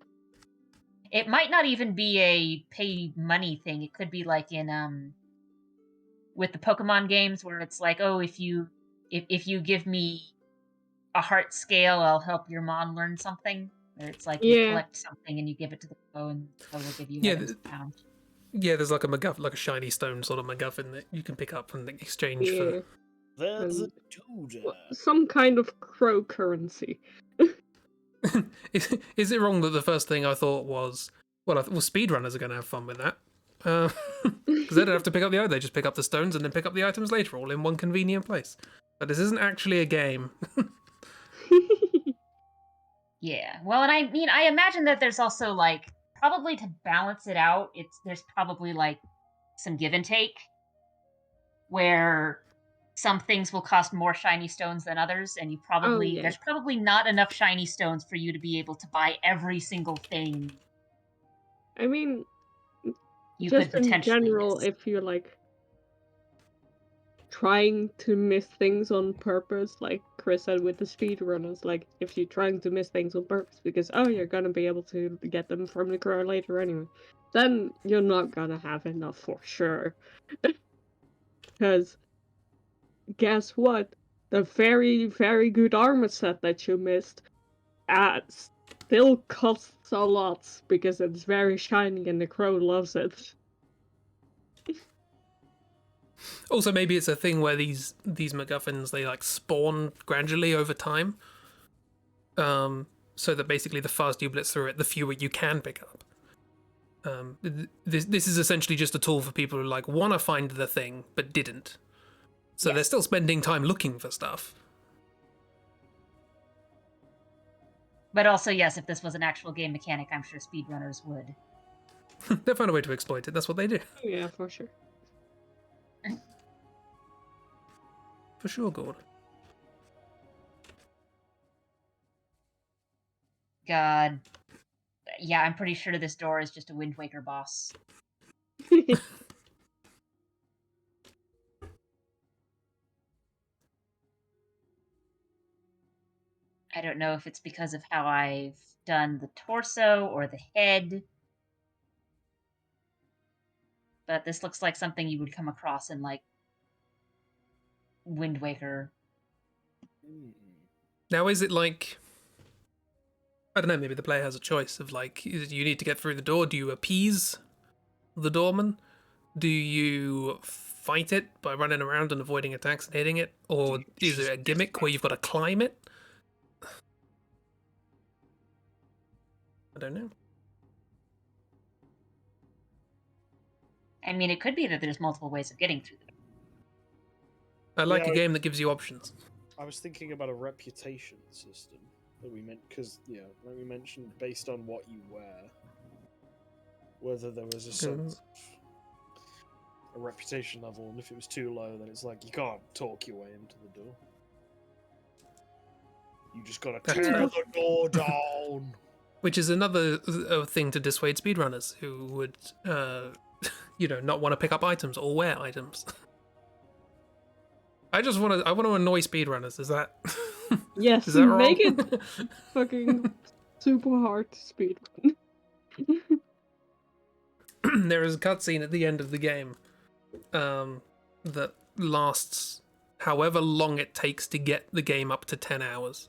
It might not even be a pay money thing. It could be like in with the Pokemon games where it's like, oh, if you give me a heart scale, I'll help your Mon learn something. Or it's like you collect something and you give it to the crow, and the crow will give you items found. Yeah, there's like a MacGuffin, like a shiny stone sort of MacGuffin that you can pick up and exchange for. There's a And Duda. some kind of crow currency. Is it wrong that the first thing I thought was, well, speedrunners are going to have fun with that. Because they don't have to pick up the item, they just pick up the stones and then pick up the items later, all in one convenient place. But this isn't actually a game. Yeah. Well, and I mean, I imagine that there's also like probably to balance it out. There's probably like some give and take, where some things will cost more shiny stones than others, and there's probably not enough shiny stones for you to be able to buy every single thing. I mean, you just could potentially in general, miss. if you're like trying to miss things on purpose, like Chris said with the speedrunners, like if you're trying to miss things on purpose because you're gonna be able to get them from the crow later anyway, then you're not gonna have enough for sure. Because guess what? The very, very good armor set that you missed still costs a lot because it's very shiny and the crow loves it. Also, maybe it's a thing where these MacGuffins, they like spawn gradually over time. So that basically the faster you blitz through it, the fewer you can pick up. This is essentially just a tool for people who like want to find the thing but didn't. So Yes. they're still spending time looking for stuff. But also, yes, if this was an actual game mechanic, I'm sure speedrunners would. They'll find a way to exploit it. That's what they do. Oh yeah, for sure. For sure, Gordon. God. Yeah, I'm pretty sure this door is just a Wind Waker boss. I don't know if it's because of how I've done the torso or the head. But this looks like something you would come across in, like, Wind Waker. Now, is it like, I don't know, maybe the player has a choice of like, you need to get through the door. Do you appease the doorman? Do you fight it by running around and avoiding attacks and hitting it? Or is it a gimmick where you've got to climb it? I don't know. I mean, it could be that there's multiple ways of getting through them. I like Yeah, a game that gives you options. I was thinking about a reputation system that we meant because like we mentioned, based on what you wear, whether there was a sort of a reputation level, and if it was too low, then it's like you can't talk your way into the door. You just gotta That's tear fair. the door down. Which is another thing to dissuade speedrunners who would, not want to pick up items or wear items. I want to annoy speedrunners. Is that? Yes, Is that wrong? make it fucking super hard to speedrun. There is a cutscene at the end of the game that lasts however long it takes to get the game up to 10 hours.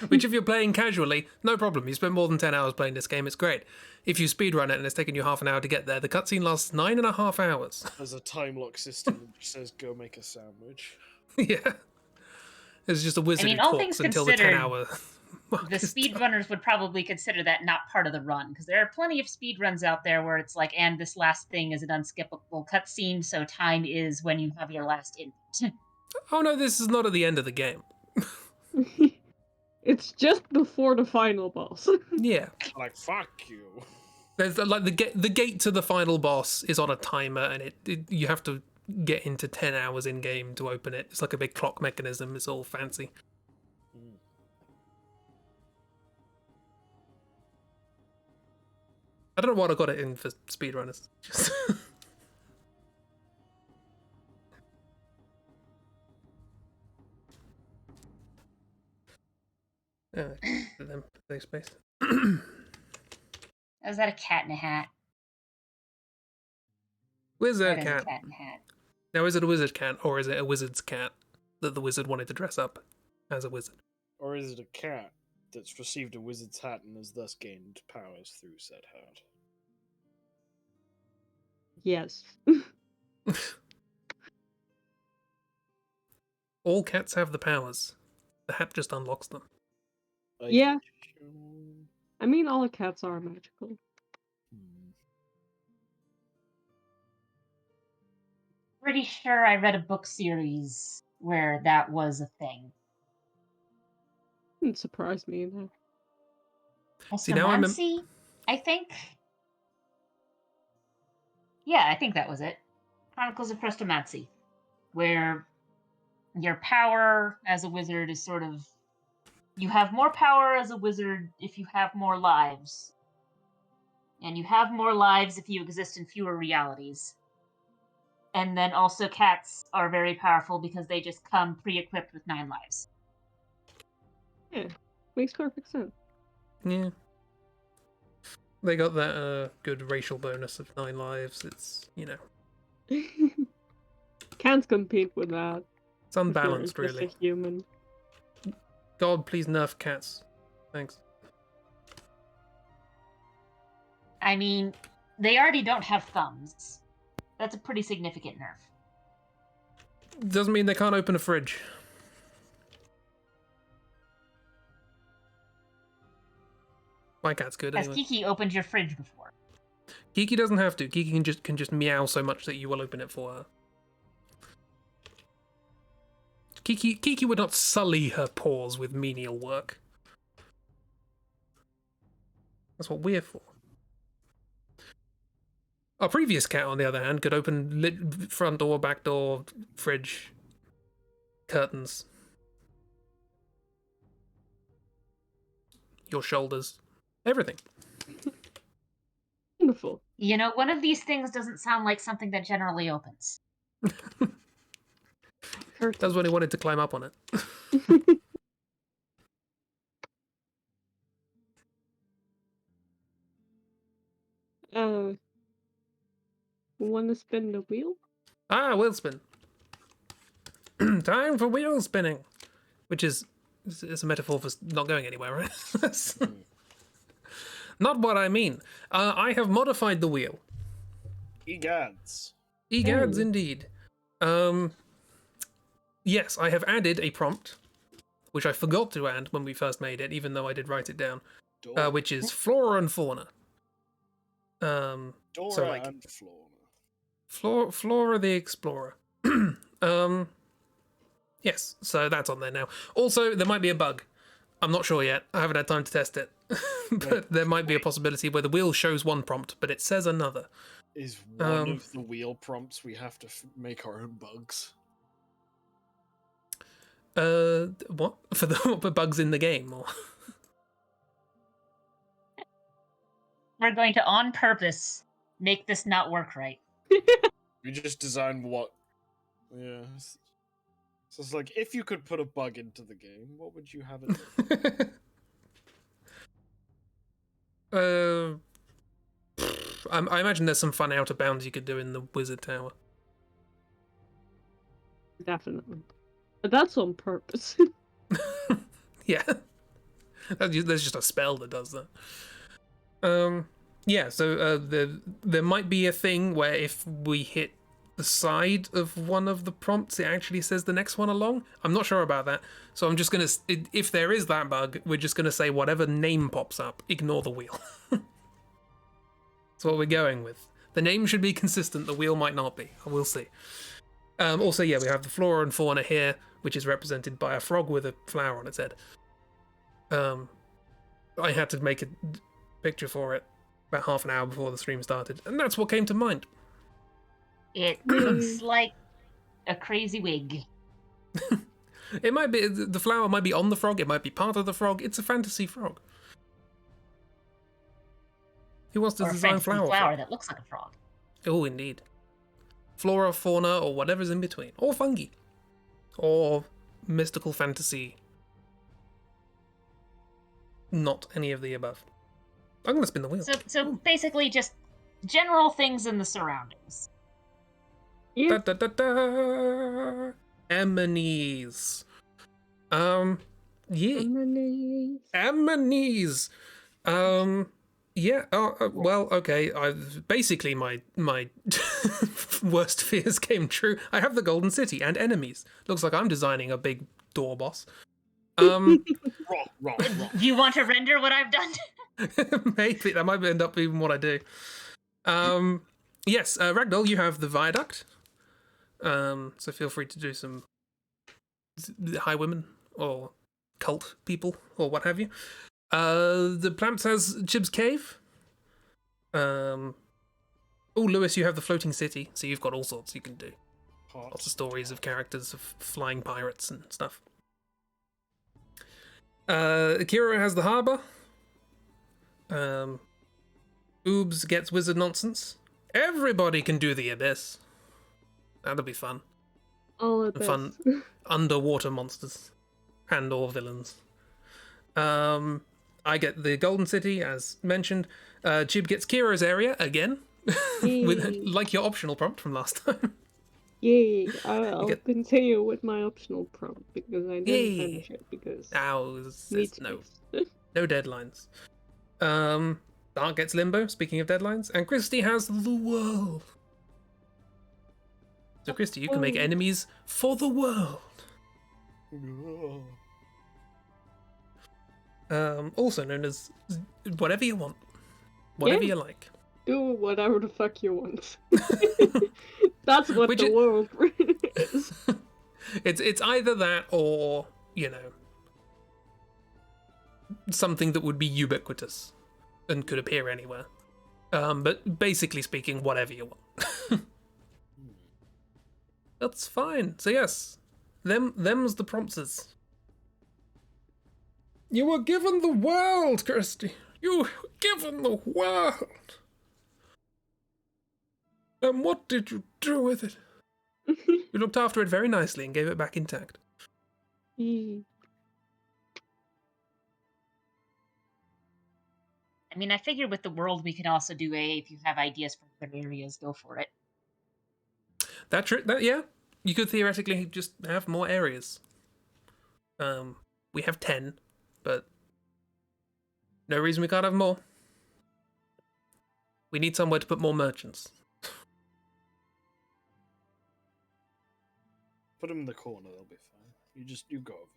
Which, if you're playing casually, no problem. You spend more than 10 hours playing this game, it's great. If you speedrun it and it's taken you half an hour to get there, the cutscene lasts 9.5 hours. There's a time lock system that just says go make a sandwich. Yeah. There's just a wizard I mean, who all talks things until the considered, 10-hour mark the is done. speedrunners would probably consider that not part of the run, because there are plenty of speedruns out there where it's like, and this last thing is an unskippable cutscene, so time is when you have your last input. Oh no, this is not at the end of the game. It's just before the final boss. Yeah. Like fuck you. There's like the gate to the final boss is on a timer, and you have to get into 10 hours in game to open it. It's like a big clock mechanism. It's all fancy. I don't know what I got it in for speedrunners. Just them play space. Is that a cat in a hat? Wizard That is a cat. cat in a hat. Now, is it a wizard cat or is it a wizard's cat that the wizard wanted to dress up as a wizard? Or is it a cat that's received a wizard's hat and has thus gained powers through said hat? Yes. All cats have the powers. The hat just unlocks them. Yeah. I mean, all cats are magical. Pretty sure I read a book series where that was a thing. Didn't surprise me either. See, now I'm Estromancy, I think. Yeah, I think that was it. Chronicles of Prestomancy, where your power as a wizard is sort of... You have more power as a wizard if you have more lives. And you have more lives if you exist in fewer realities. And then also cats are very powerful because they just come pre-equipped with 9 lives. Yeah, makes perfect sense. Yeah. They got that good racial bonus of 9 lives. It's, Can't compete with that. it's unbalanced, If you're just really. a human. God, please nerf cats. Thanks. I mean, they already don't have thumbs. That's a pretty significant nerf. Doesn't mean they can't open a fridge. My cat's good Has anyway. Kiki opened your fridge before? Kiki doesn't have to. Kiki can just meow so much that you will open it for her. Kiki would not sully her paws with menial work. That's what we're for. Our previous cat, on the other hand, could open front door, back door, fridge, curtains, your shoulders, everything. Wonderful. You know, one of these things doesn't sound like something that generally opens. That's when he wanted to climb up on it. Want to spin the wheel? Ah, wheel spin. Time for wheel spinning, which is a metaphor for not going anywhere, right? That's not what I mean. I have modified the wheel. Egads. Egads, Oh. indeed. Yes, I have added a prompt, which I forgot to add when we first made it, even though I did write it down, Dora, which is flora and fauna. Dora so like and Flora. Flora the Explorer. Yes, so that's on there now. Also, there might be a bug. I'm not sure yet. I haven't had time to test it. But there might be a possibility where the wheel shows one prompt, but it says another. Is one of the wheel prompts we have to make our own bugs? What? For the bugs in the game? Or... We're going to, on purpose, make this not work right. We just design what? Yeah. So it's like, if you could put a bug into the game, what would you have it do? I imagine there's some fun outer bounds you could do in the wizard tower. Definitely. But that's on purpose. Yeah. There's just a spell that does that. Yeah, so there might be a thing where if we hit the side of one of the prompts, it actually says the next one along. I'm not sure about that. So I'm just going to, if there is that bug, we're just going to say whatever name pops up, ignore the wheel. That's what we're going with. The name should be consistent, the wheel might not be. We'll see. Also, yeah, we have the flora and fauna here, which is represented by a frog with a flower on its head. I had to make a picture for it about half an hour before the stream started, and that's what came to mind. It looks like a crazy wig. It might be, the flower might be on the frog, it might be part of the frog. It's a fantasy frog. Who wants to Or a design fancy flower that looks like a frog. Oh, indeed. Flora, fauna, or whatever's in between. Or fungi. Or mystical fantasy. Not any of the above. I'm going to spin the wheel. So basically just general things in the surroundings. Yeah. Da, da, da, da. Amanese. Yeah. Amanese. Yeah. Well, okay. Basically my worst fears came true. I have the Golden City and enemies. Looks like I'm designing a big door boss. Wrong. Do you want to render what I've done? Maybe that might end up being what I do. Yes, Ragdoll, you have the viaduct. So feel free to do some high women or cult people or what have you. The Plamps has Chib's cave. Oh, Lewis, you have the floating city, so you've got all sorts you can do. Lots of stories of characters of flying pirates and stuff. Akira has the harbour. Oobs gets wizard nonsense. Everybody can do the abyss. That'll be fun. All of Fun underwater monsters and or villains. I get the Golden City, as mentioned. Chib gets Kira's area again, with like your optional prompt from last time. Yay! I'll continue with my optional prompt because I didn't finish it because no deadlines. Dark gets Limbo. Speaking of deadlines, and Christy has the world. So Christy, you can make enemies for the world. Also known as whatever you want, whatever you like. Do whatever the fuck you want. That's what the world is. It's either that or, you know, something that would be ubiquitous and could appear anywhere. But basically speaking, whatever you want. That's fine. So yes, them's the prompters. You were given the world, Kirsty. You were given the world. And what did you do with it? You looked after it very nicely and gave it back intact. I mean, I figured with the world we could also do if you have ideas for other areas, go for it. Yeah. You could theoretically just have more areas. We have 10, but no reason we can't have more. We need somewhere to put more merchants. Put them in the corner, they'll be fine. You go over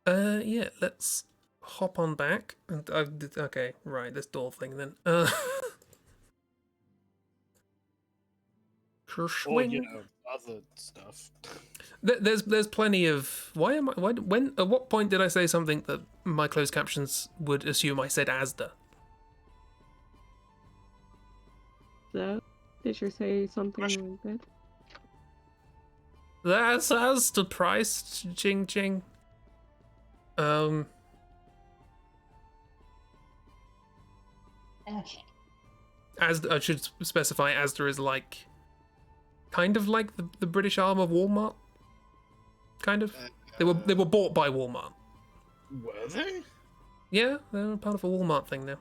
there. Yeah, let's hop on back. Okay, right, this door thing then. Or, Swing. other stuff. There's plenty of. Why am I? When? At what point did I say something that my closed captions would assume I said Asda? So, did you say something like that? That's Asda price. Ching ching. Okay. Asda. I should specify Asda is like, kind of like the British arm of Walmart. Kind of. They were bought by Walmart. Were they? Yeah, they're part of a Walmart thing now.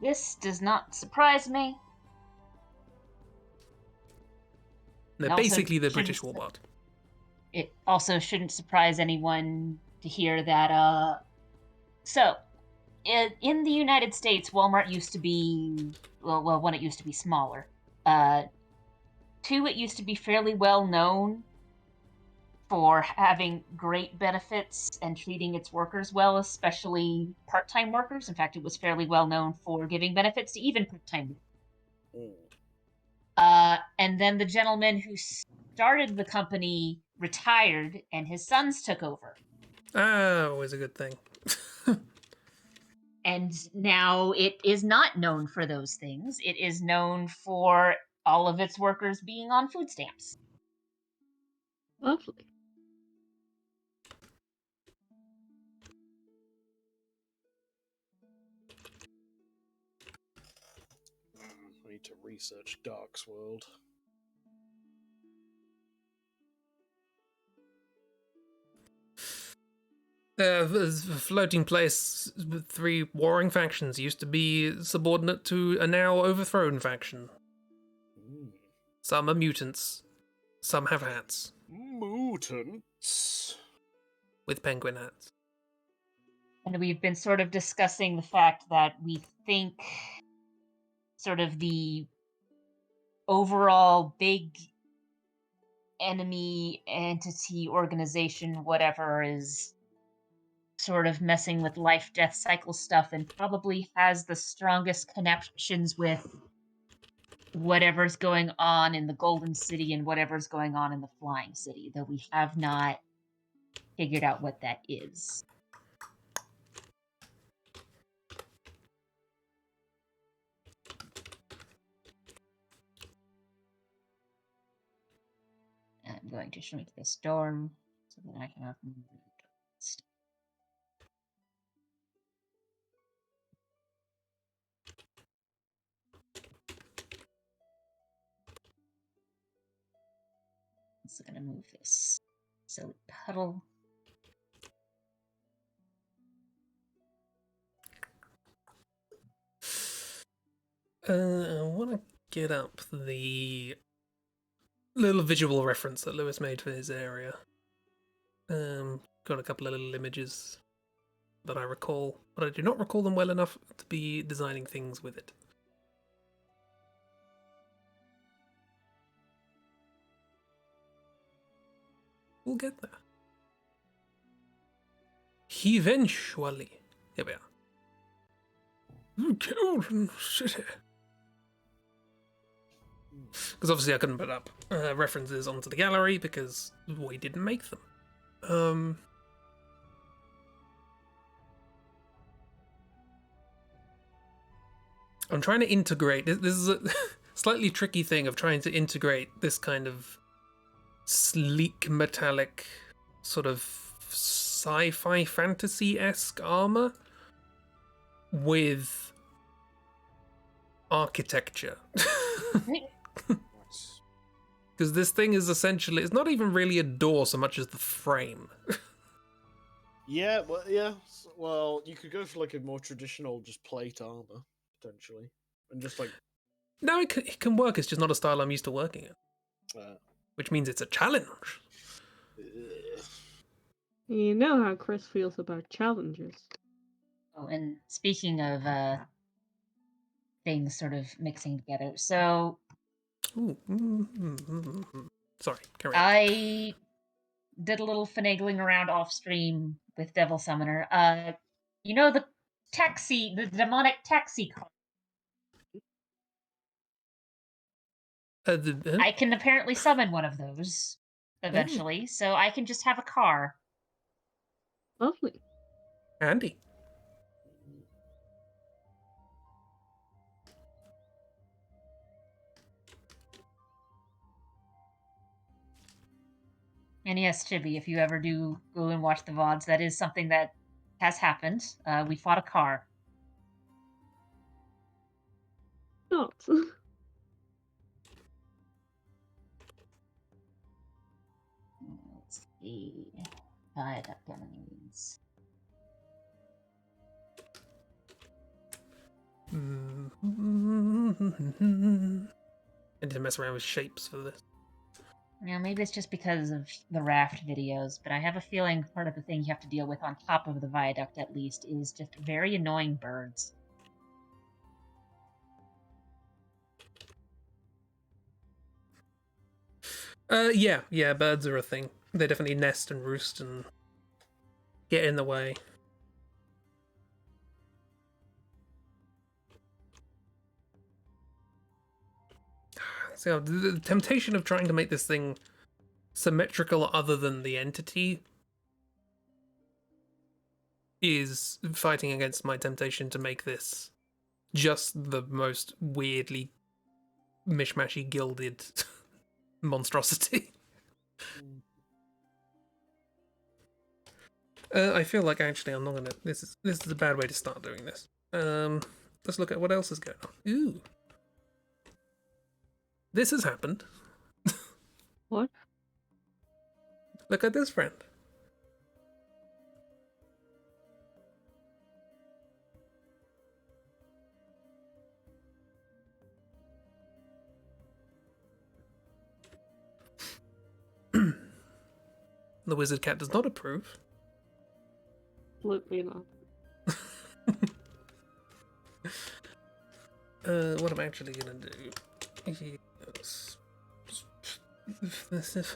This does not surprise me. They're Also, basically the shouldn't British Walmart. It also shouldn't surprise anyone to hear that, so, in the United States, Walmart used to be, well, one, it used to be smaller. Two, it used to be fairly well known for having great benefits and treating its workers well, especially part-time workers. In fact, it was fairly well known for giving benefits to even part-time. And then the gentleman who started the company retired, and his sons took over. Always a good thing. And now it is not known for those things. It is known for all of its workers being on food stamps. Lovely. I need to research Dark's World. A floating place with 3 warring factions used to be subordinate to a now overthrown faction. Some are mutants. Some have hats. Mutants. With penguin hats. And we've been sort of discussing the fact that we think sort of the overall big enemy, entity, organization, whatever, is sort of messing with life-death cycle stuff and probably has the strongest connections with whatever's going on in the Golden City and whatever's going on in the Flying City, though we have not figured out what that is. I'm going to shrink this door so that I have movement. Also going to move this silly puddle. I want to get up the little visual reference that Lewis made for his area. Got a couple of little images that I recall, but I do not recall them well enough to be designing things with it. We'll get there. Eventually. Here we are. Golden City. Because obviously I couldn't put up references onto the gallery because we didn't make them. I'm trying to integrate. This is a slightly tricky thing of trying to integrate this kind of sleek, metallic, sort of sci-fi fantasy-esque armor with architecture. Because this thing is essentially, it's not even really a door so much as the frame. Yeah, well, you could go for like a more traditional just plate armor, potentially. And just like No, it can work. It's just not a style I'm used to working in, which means it's a challenge. You know how Chris feels about challenges. Oh, and speaking of things sort of mixing together, so Ooh. Sorry, carry on. I did a little finagling around off stream with Devil Summoner. You know the demonic taxi car. I can apparently summon one of those eventually, so I can just have a car. Lovely. Handy. And yes, Chibi, if you ever do go and watch the VODs, that is something that has happened. We fought a car. Not. Let's see. Viaduct enemies. I need to mess around with shapes for this. Now, maybe it's just because of the raft videos, but I have a feeling part of the thing you have to deal with on top of the viaduct, at least, is just very annoying birds. Yeah, birds are a thing. They definitely nest and roost and get in the way. So the temptation of trying to make this thing symmetrical other than the entity is fighting against my temptation to make this just the most weirdly mishmashy gilded monstrosity. I feel like actually I'm not gonna. This is a bad way to start doing this. Let's look at what else is going on. Ooh, this has happened. What? Look at this, friend. The wizard cat does not approve. Absolutely not. What am I actually gonna do? Yes. This is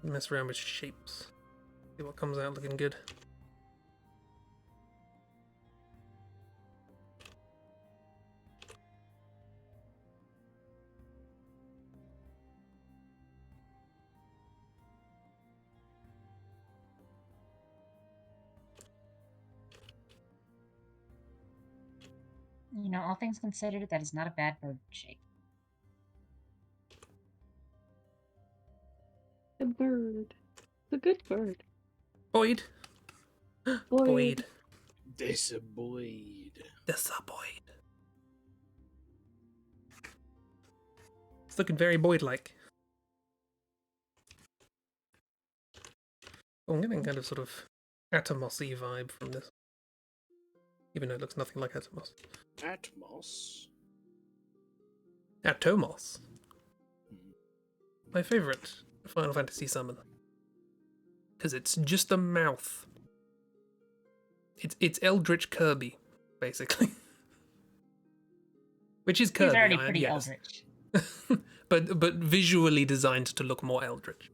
mess around with shapes. See what comes out looking good. You know, all things considered, that is not a bad bird shape. A bird. It's a good bird. Boyd. Boyd. This a Boyd. This a Boyd. It's looking very Boyd-like. Oh, I'm getting kind of sort of Atomos-y vibe from this. Even though it looks nothing like Atomos. Atmos? Atomos. My favorite Final Fantasy summon. Because it's just a mouth. It's Eldritch Kirby, basically. Which is Kirby. He's already pretty yes. eldritch. but visually designed to look more eldritch.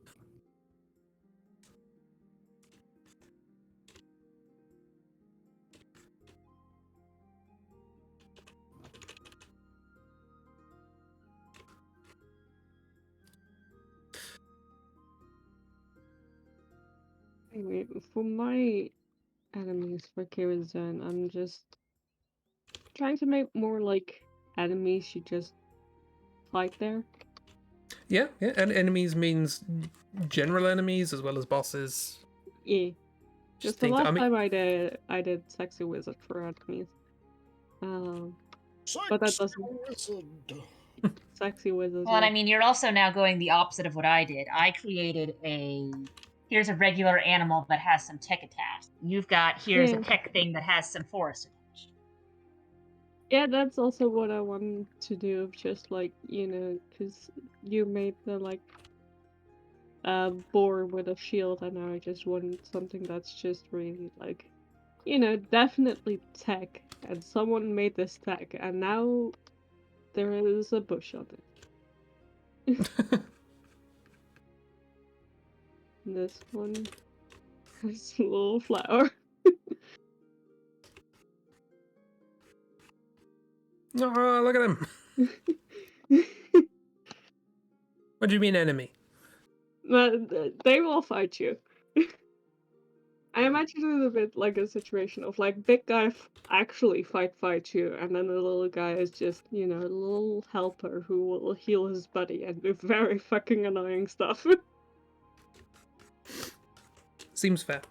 Anyway, for my enemies for Kira's Zone, I'm just trying to make more like enemies you just fight there. Yeah, and enemies means general enemies as well as bosses. Yeah. Just Just the think, last time I did Sexy Wizard for enemies. But that doesn't. Sexy Wizard. Well, and Yeah. I mean, you're also now going the opposite of what I did. I created a here's a regular animal that has some tech attached. You've got here's Yeah. a tech thing that has some forest attached. Yeah, that's also what I wanted to do. Just like, because you made the like boar with a shield, and now I just want something that's just really like, definitely tech. And someone made this tech, and now there is a bush on it. This one has a little flower. Oh, look at him. What do you mean, enemy? But they will fight you. I imagine it a bit like a situation of like big guy actually fight you, and then the little guy is just, a little helper who will heal his buddy and do very fucking annoying stuff. Seems fair.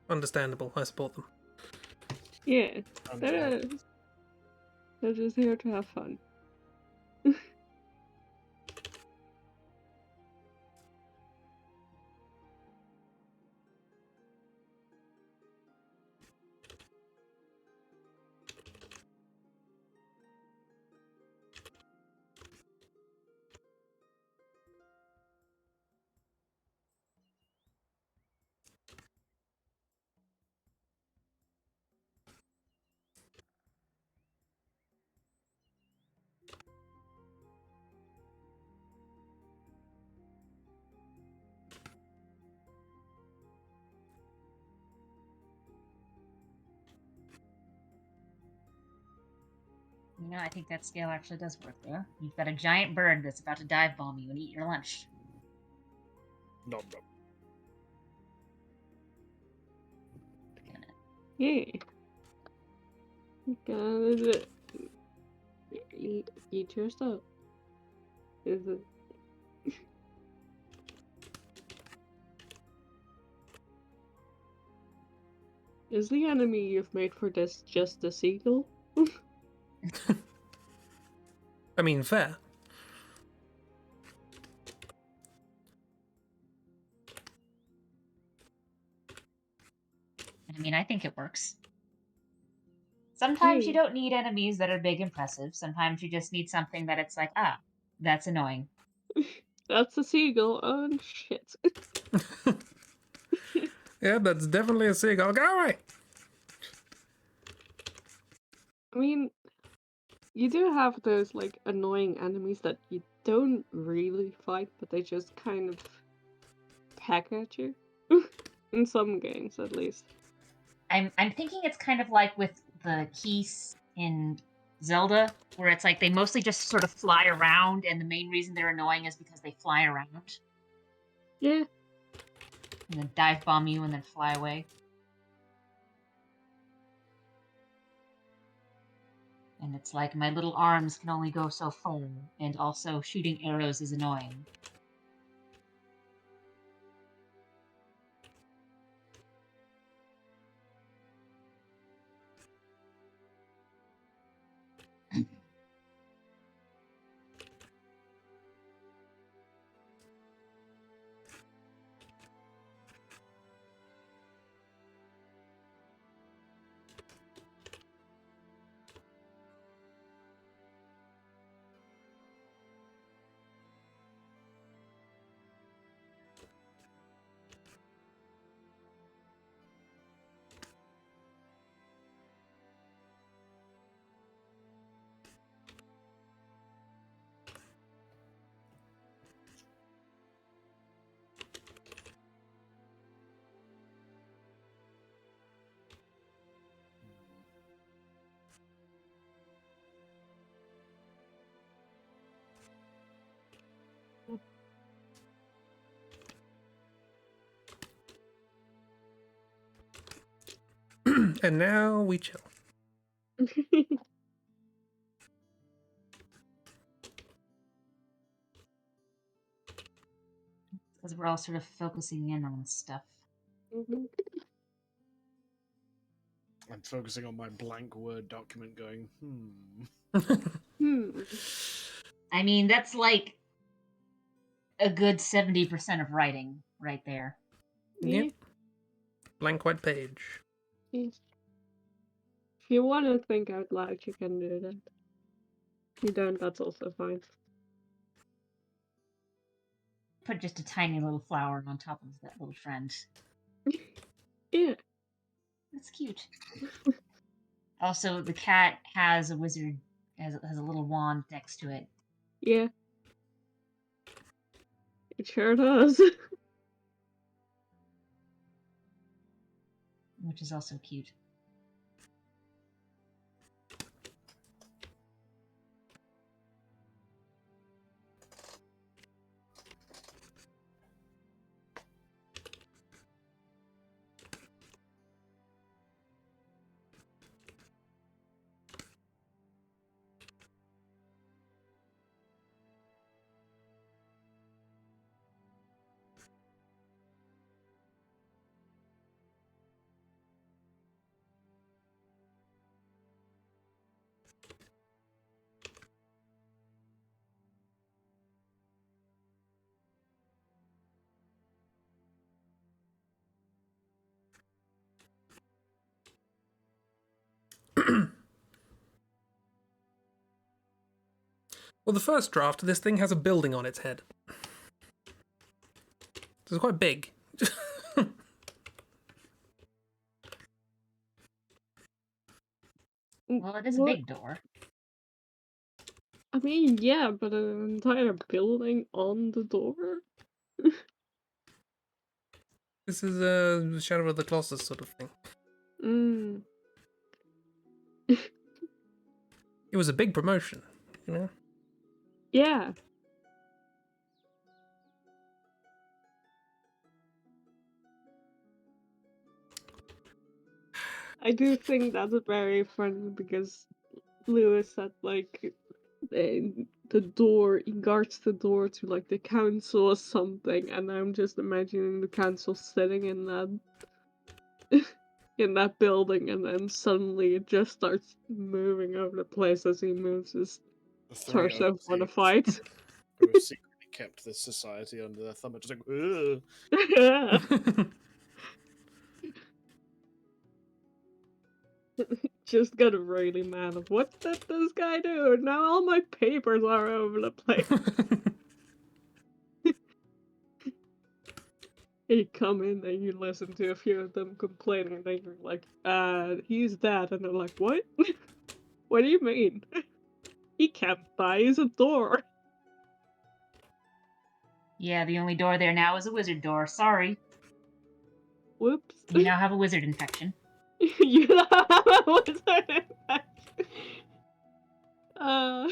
Understandable. I support them. Yeah, Understand. they're just here to have fun. I think that scale actually does work there. You've got a giant bird that's about to dive bomb you and eat your lunch. Nom nom. Yeah. Gotta eat your stuff. Is it? Is the enemy you've made for this just a seagull? I mean, fair. I mean, I think it works. Sometimes you Yeah. don't need enemies that are big impressive. Sometimes you just need something that it's like, that's annoying. That's a seagull. Oh shit. Yeah, that's definitely a seagull. Go away! I mean, you do have those like annoying enemies that you don't really fight, but they just kind of peck at you. In some games, at least. I'm thinking it's kind of like with the keys in Zelda, where it's like they mostly just sort of fly around, and the main reason they're annoying is because they fly around Yeah. and then dive bomb you and then fly away. And it's like my little arms can only go so far, and also shooting arrows is annoying. And now we chill. Because we're all sort of focusing in on stuff. Mhm. I'm focusing on my blank Word document going, Hmm. I mean, that's like a good 70% of writing right there. Yep. Blank white page. Yeah. If you want to think out loud, you can do that. If you don't, that's also fine. Put just a tiny little flower on top of that little friend. Yeah. That's cute. Also, the cat has a wizard, has a little wand next to it. Yeah. It sure does. Which is also cute. Well, the first draft, this thing has a building on its head. It's quite big. Well, it is a What? big door. I mean, yeah, but an entire building on the door? This is a Shadow of the Colossus sort of thing. Mm. It was a big promotion, you know? Yeah. I do think that's very funny because Lewis said, like, the door, he guards the door to, like, the council or something, and I'm just imagining the council sitting in that in that building, and then suddenly it just starts moving over the place as he moves his The three torso for the OCs fight. who have secretly kept this society under their thumb are just like, ugh. Just got really mad of what did this guy do? Now all my papers are over the place. You come in and you listen to a few of them complaining, and then you're like, he's dead, and they're like, what? What do you mean? He can't die, he's a door. Yeah, the only door there now is a wizard door. Sorry. Whoops. You now have a wizard infection. You what's that? Uh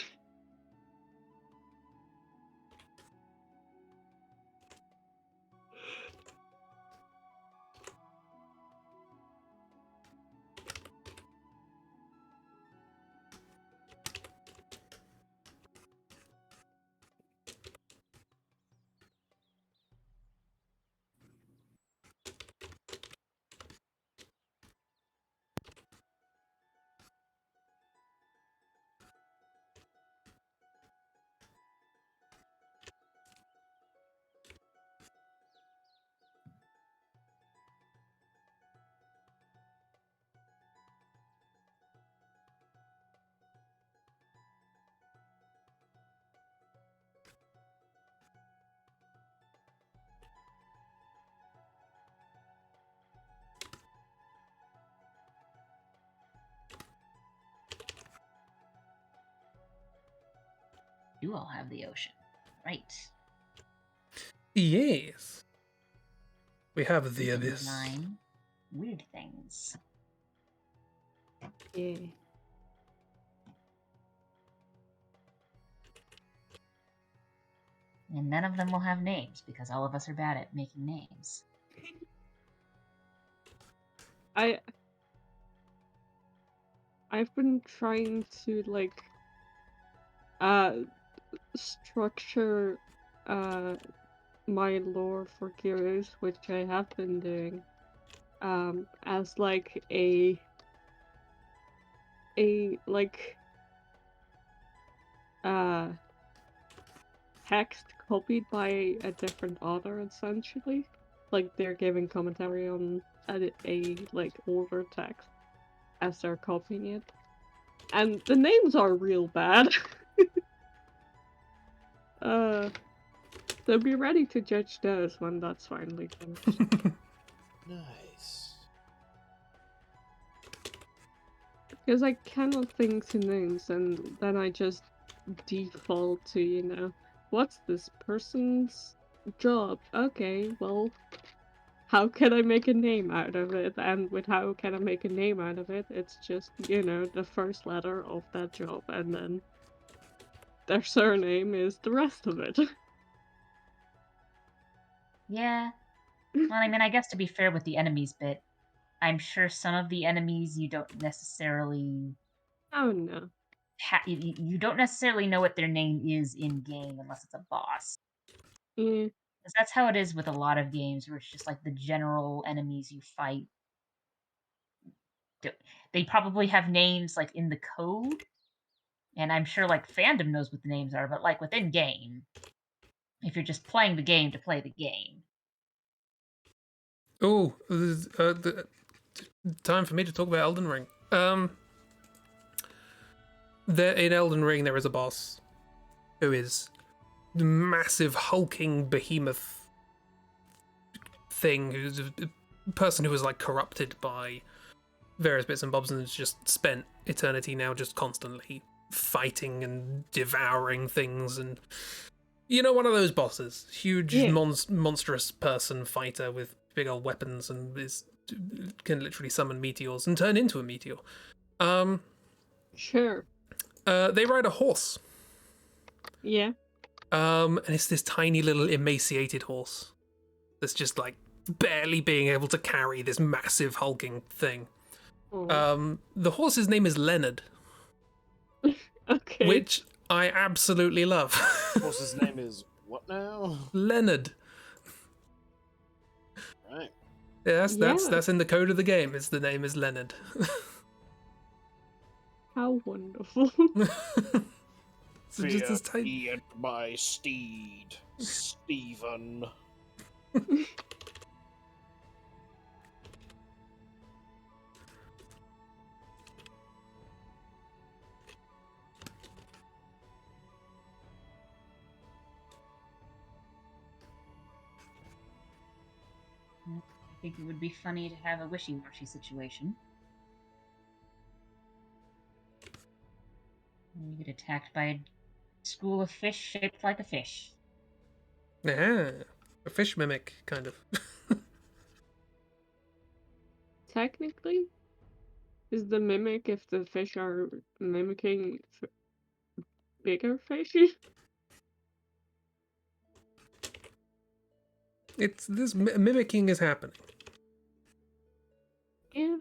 You all have the ocean. Right. Yes. We have the You can abyss. design weird things. yeah. And none of them will have names because all of us are bad at making names. I've been trying to like structure my lore for Heroes, which I have been doing, as like a like text copied by a different author, essentially. Like, they're giving commentary on a like, older text as they're copying it. And the names are real bad. So be ready to judge those when that's finally finished. Nice. Because I cannot think to names, and then I just default to, you know, what's this person's job? Okay, well, how can I make a name out of it? And with how can I make a name out of it, it's just, you know, the first letter of that job, and then their surname is the rest of it. Yeah. Well, I mean, I guess to be fair with the enemies bit, I'm sure some of the enemies you don't necessarily Oh no. you don't necessarily know what their name is in game unless it's a boss. Yeah. Because that's how it is with a lot of games where it's just like the general enemies you fight. They probably have names like in the code, and I'm sure like fandom knows what the names are, but like within game, if you're just playing the game to play the game. Oh, time for me to talk about Elden Ring. There in Elden Ring there is a boss who is the massive hulking behemoth thing, who's a person who was like corrupted by various bits and bobs and has just spent eternity now just constantly fighting and devouring things, and you know, one of those bosses, huge Yeah. monstrous person fighter with big old weapons and can literally summon meteors and turn into a meteor. Sure. They ride a horse. Yeah. And it's this tiny little emaciated horse that's just like barely being able to carry this massive hulking thing. Oh. The horse's name is Leonard, Okay. which I absolutely love. Horse's name is what now? Leonard. Right. Yeah, Yeah. that's in the code of the game. The name is Leonard. How wonderful. So just this tiny... Fear my steed, Stephen. I think it would be funny to have a wishy-washy situation. You get attacked by a school of fish shaped like a fish. Yeah, a fish mimic, kind of. Technically, is the mimic if the fish are mimicking bigger fish? It's this mimicking is happening. Yeah.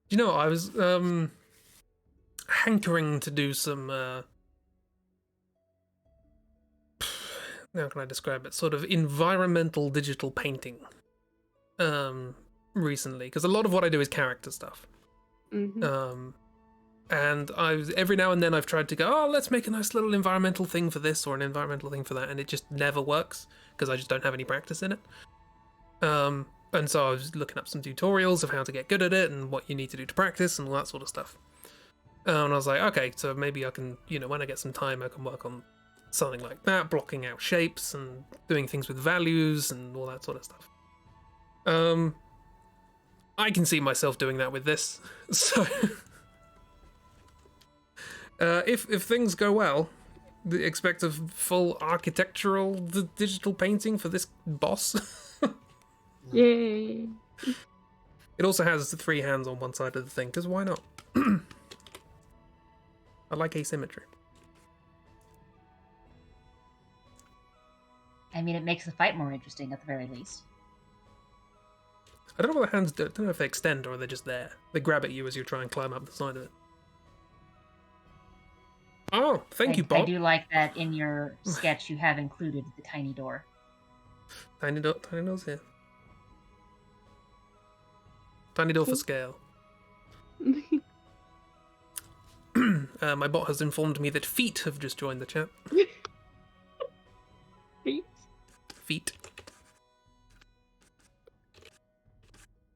You know, I was hankering to do some how can I describe it? Sort of environmental digital painting. Recently, because a lot of what I do is character stuff. Mm-hmm. And every now and then I've tried to go, oh, let's make a nice little environmental thing for this or an environmental thing for that, and it just never works because I just don't have any practice in it. And so I was looking up some tutorials of how to get good at it and what you need to do to practice and all that sort of stuff. And I was like, okay, so maybe I can, you know, when I get some time, I can work on something like that, blocking out shapes and doing things with values and all that sort of stuff. I can see myself doing that with this. So if things go well, expect a full architectural digital painting for this boss. Yay. It also has the 3 hands on one side of the thing, because why not? I like asymmetry. I mean, it makes the fight more interesting at the very least. I don't know what the hands do. I don't know if they extend or they're just there. They grab at you as you try and climb up the side of it. Oh, thank you, I Bob. do like that in your sketch you have included the tiny door. Tiny doors here. Tiny door for scale. My bot has informed me that feet have just joined the chat. Feet.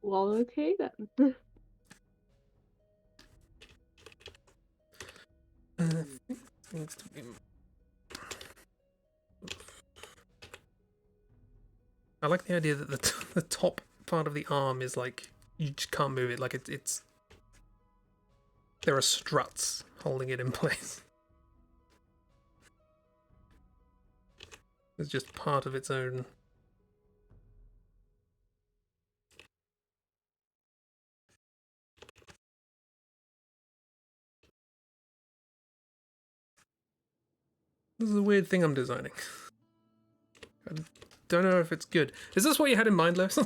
Well, okay then. Needs to be... I like the idea that the top part of the arm is like you just can't move it. Like it's there are struts holding it in place. It's just part of its own. This is a weird thing I'm designing. I don't know if it's good. Is this what you had in mind, Lewis?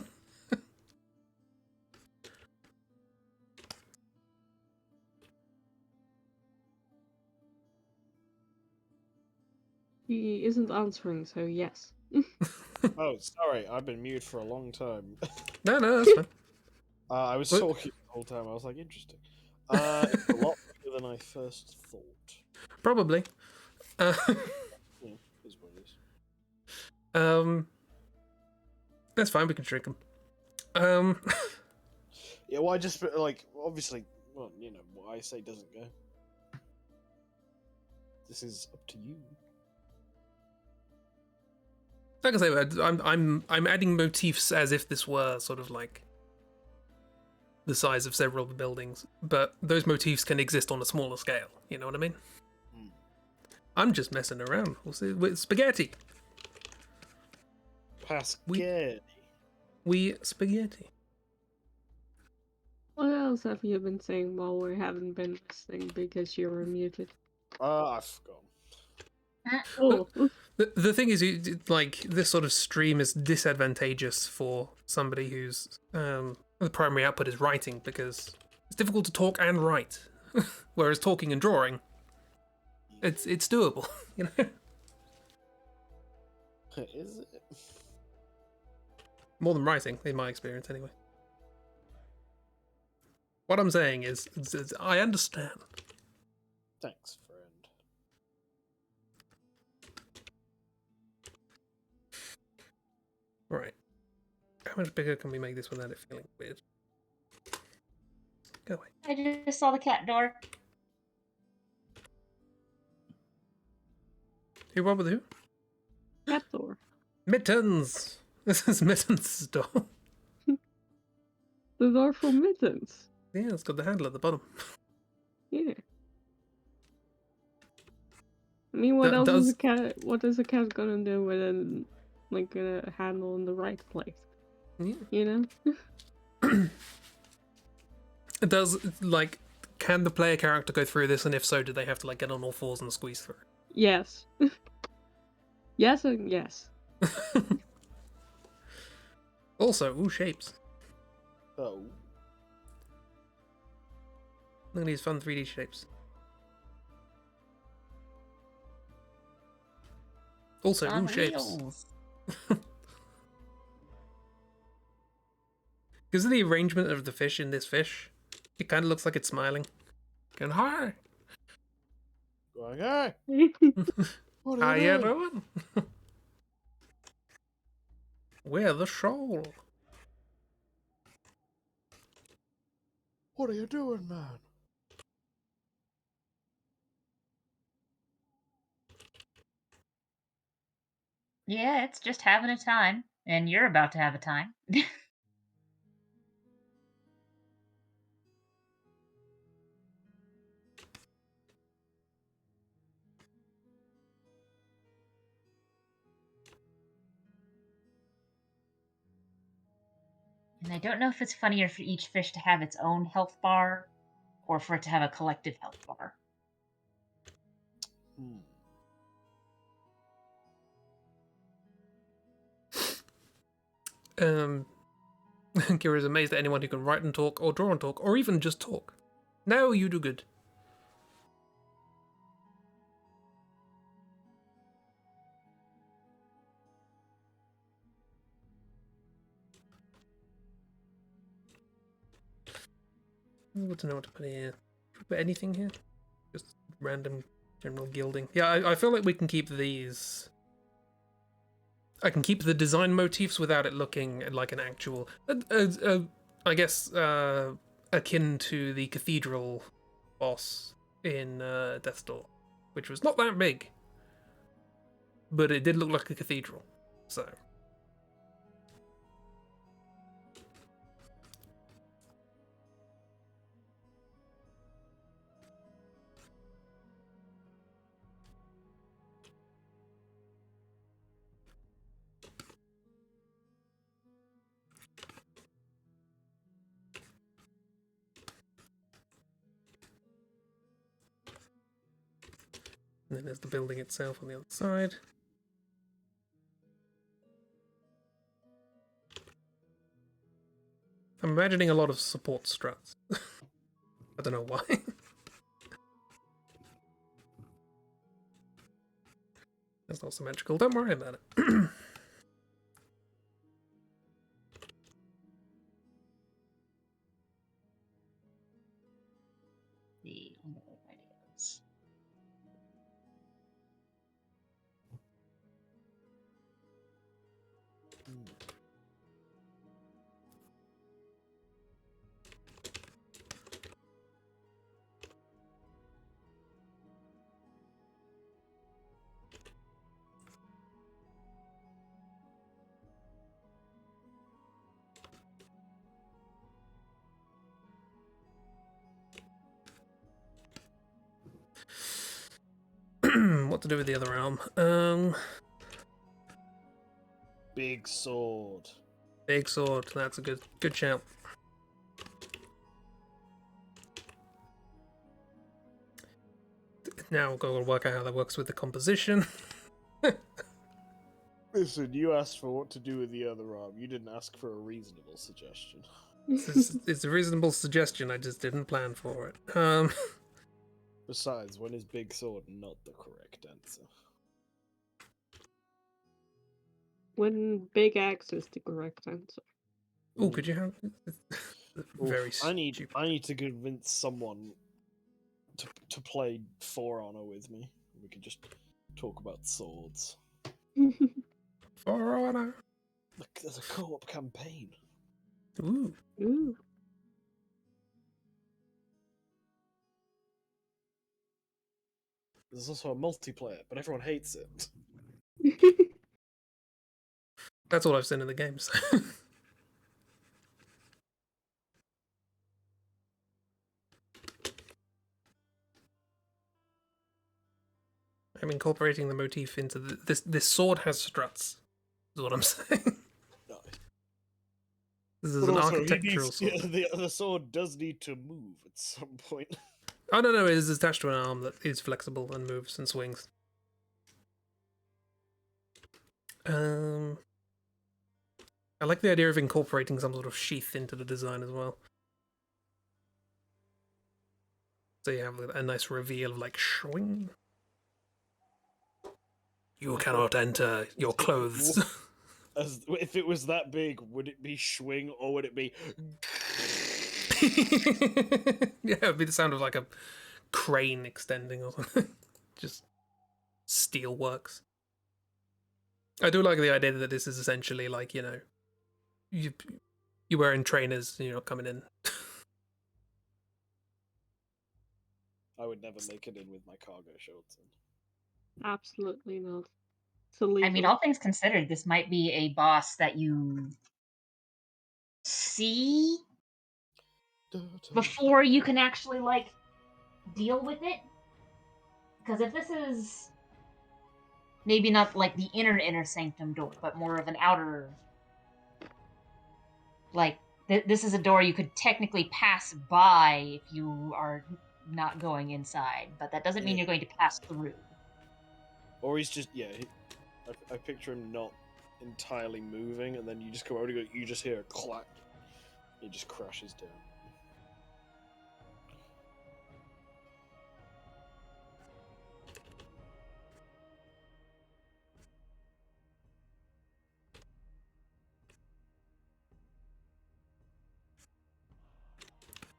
He isn't answering, so yes. Oh, sorry, I've been mute for a long time. No, that's fine. I was What? talking the whole time. I was like, interesting. It's a lot bigger than I first thought. Probably. Yeah, is what it is. That's fine. We can shrink them. Yeah, well, I just like obviously, well, you know, what I say doesn't go. This is up to you. Like I say, I'm adding motifs as if this were sort of like the size of several buildings, but those motifs can exist on a smaller scale. You know what I mean? Mm. I'm just messing around. We'll see. With spaghetti. Pasquale. We spaghetti. What else have you been saying while we haven't been listening because you were muted? I forgot. Oh, The thing is, like, this sort of stream is disadvantageous for somebody whose the primary output is writing, because it's difficult to talk and write, whereas talking and drawing, it's doable, you know. Is it? More than writing, in my experience, anyway. What I'm saying is I understand. Thanks, friend. Right. How much bigger can we make this without it feeling weird? Go away. I just saw the cat door. What with who? cat door. Mittens! This is Mittens' door. The door for mittens. Yeah, it's got the handle at the bottom. Yeah. I mean, what else is a cat? What is a cat gonna do with a handle in the right place? Yeah. You know. It does, like, can the player character go through this, and if so, do they have to, like, get on all fours and squeeze through? Yes. Yes and yes. Also, ooh, shapes. Oh. Look at these fun 3D shapes. Also, On ooh, shapes. wheels. Because of the arrangement of the fish in this fish, it kind of looks like it's smiling. Going, hi! Going, hey! What How are you you doing? doing? We're the shoal. What are you doing, man? Yeah, it's just having a time, and you're about to have a time. And I don't know if it's funnier for each fish to have its own health bar or for it to have a collective health bar. Hmm. Kira is amazed at anyone who can write and talk, or draw and talk, or even just talk. Now you do good. Good to know what to put here. Should we put anything here? Just random general gilding. Yeah, I feel like we can keep these. I can keep the design motifs without it looking like an actual. I guess akin to the cathedral boss in Death's Door, which was not that big, but it did look like a cathedral. So. And then there's the building itself on the other side. I'm imagining a lot of support struts. I don't know why. That's not symmetrical. Don't worry about it. The ideas. What to do with the other arm? Big sword. Big sword. That's a good shout. Now we'll go and work out how that works with the composition. Listen, you asked for what to do with the other arm. You didn't ask for a reasonable suggestion. It's a reasonable suggestion. I just didn't plan for it. Besides, when is big sword not the correct answer? When big axe is the correct answer. Oh, could you have very I need stupid. to convince someone to play For Honor with me. We could just talk about swords. For honor. Look, there's a co-op campaign. Ooh. Ooh. There's also a multiplayer, but everyone hates it. That's all I've seen in the games. I'm incorporating the motif into this sword has struts. Is what I'm saying. No. This is But an also, architectural sword. the sword does need to move at some point. Oh no, it is attached to an arm that is flexible and moves and swings. I like the idea of incorporating some sort of sheath into the design as well. So you have a nice reveal of like swing. You cannot enter your clothes. As if it was that big, would it be swing or would it be? Yeah, it'd be the sound of like a crane extending or something. Just steel works. I do like the idea that this is essentially like, you know, you're wearing trainers and you're not coming in. I would never make it in with my cargo shorts. Absolutely not. It's illegal. I mean, all things considered, this might be a boss that you see before you can actually like deal with it. Because if this is maybe not like the inner sanctum door, but more of an outer, like this is a door you could technically pass by if you are not going inside, but that doesn't mean Yeah. you're going to pass through. Or he's just I picture him not entirely moving, and then you just come over and go. You just hear a clack. He just crashes down.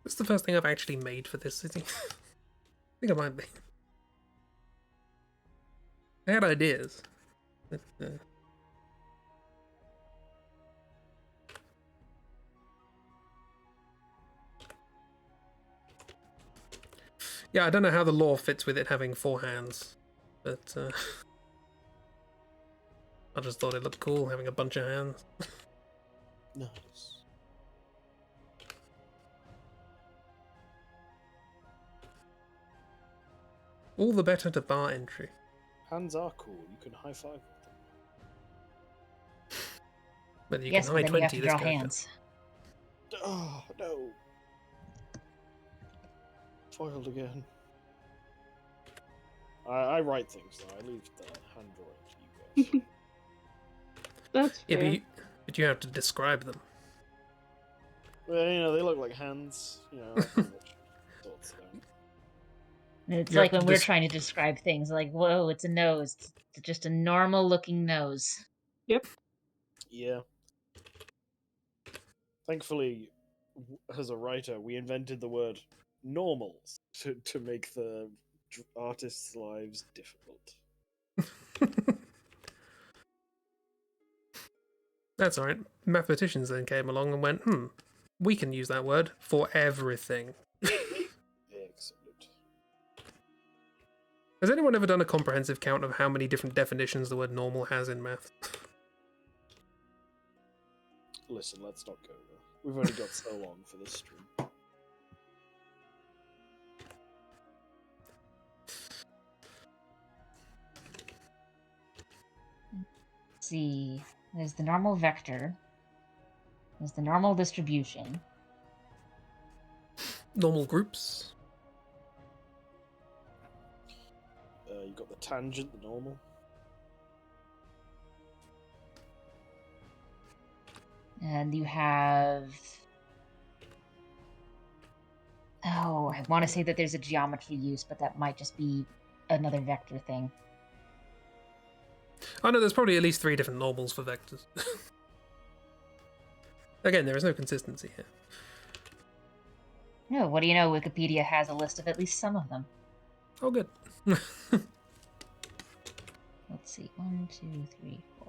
This is the first thing I've actually made for this city. I think I might be. I had ideas. But, yeah, I don't know how the lore fits with it having 4 hands, but I just thought it looked cool having a bunch of hands. Nice. All the better to bar entry. Hands are cool. You can high five with them. But you Yes, can but high then you have 20 to this draw character. hands. Oh no! Foiled again. I write things though. I leave the hand drawing to you guys. That's Yeah, fair. but you have to describe them. Well, you know, they look like hands. You know, I pretty much sorts it out. It's You have like when to we're trying to describe things, like, whoa, it's a nose. It's just a normal looking nose. Yeah. Thankfully, as a writer, we invented the word normals to make the artists' lives difficult. That's alright. Mathematicians then came along and went, we can use that word for everything. Excellent. Has anyone ever done a comprehensive count of how many different definitions the word normal has in math? Listen, let's not go there. We've only got so long for this stream. Let's see. There's the normal vector. There's the normal distribution. Normal groups? You got the tangent, the normal. And you have... Oh, I want to say that there's a geometry use, but that might just be another vector thing. Oh no, there's probably at least 3 different normals for vectors. Again, there is no consistency here. No, what do you know? Wikipedia has a list of at least some of them. Oh, good. Let's see. 1, 2, 3, 4.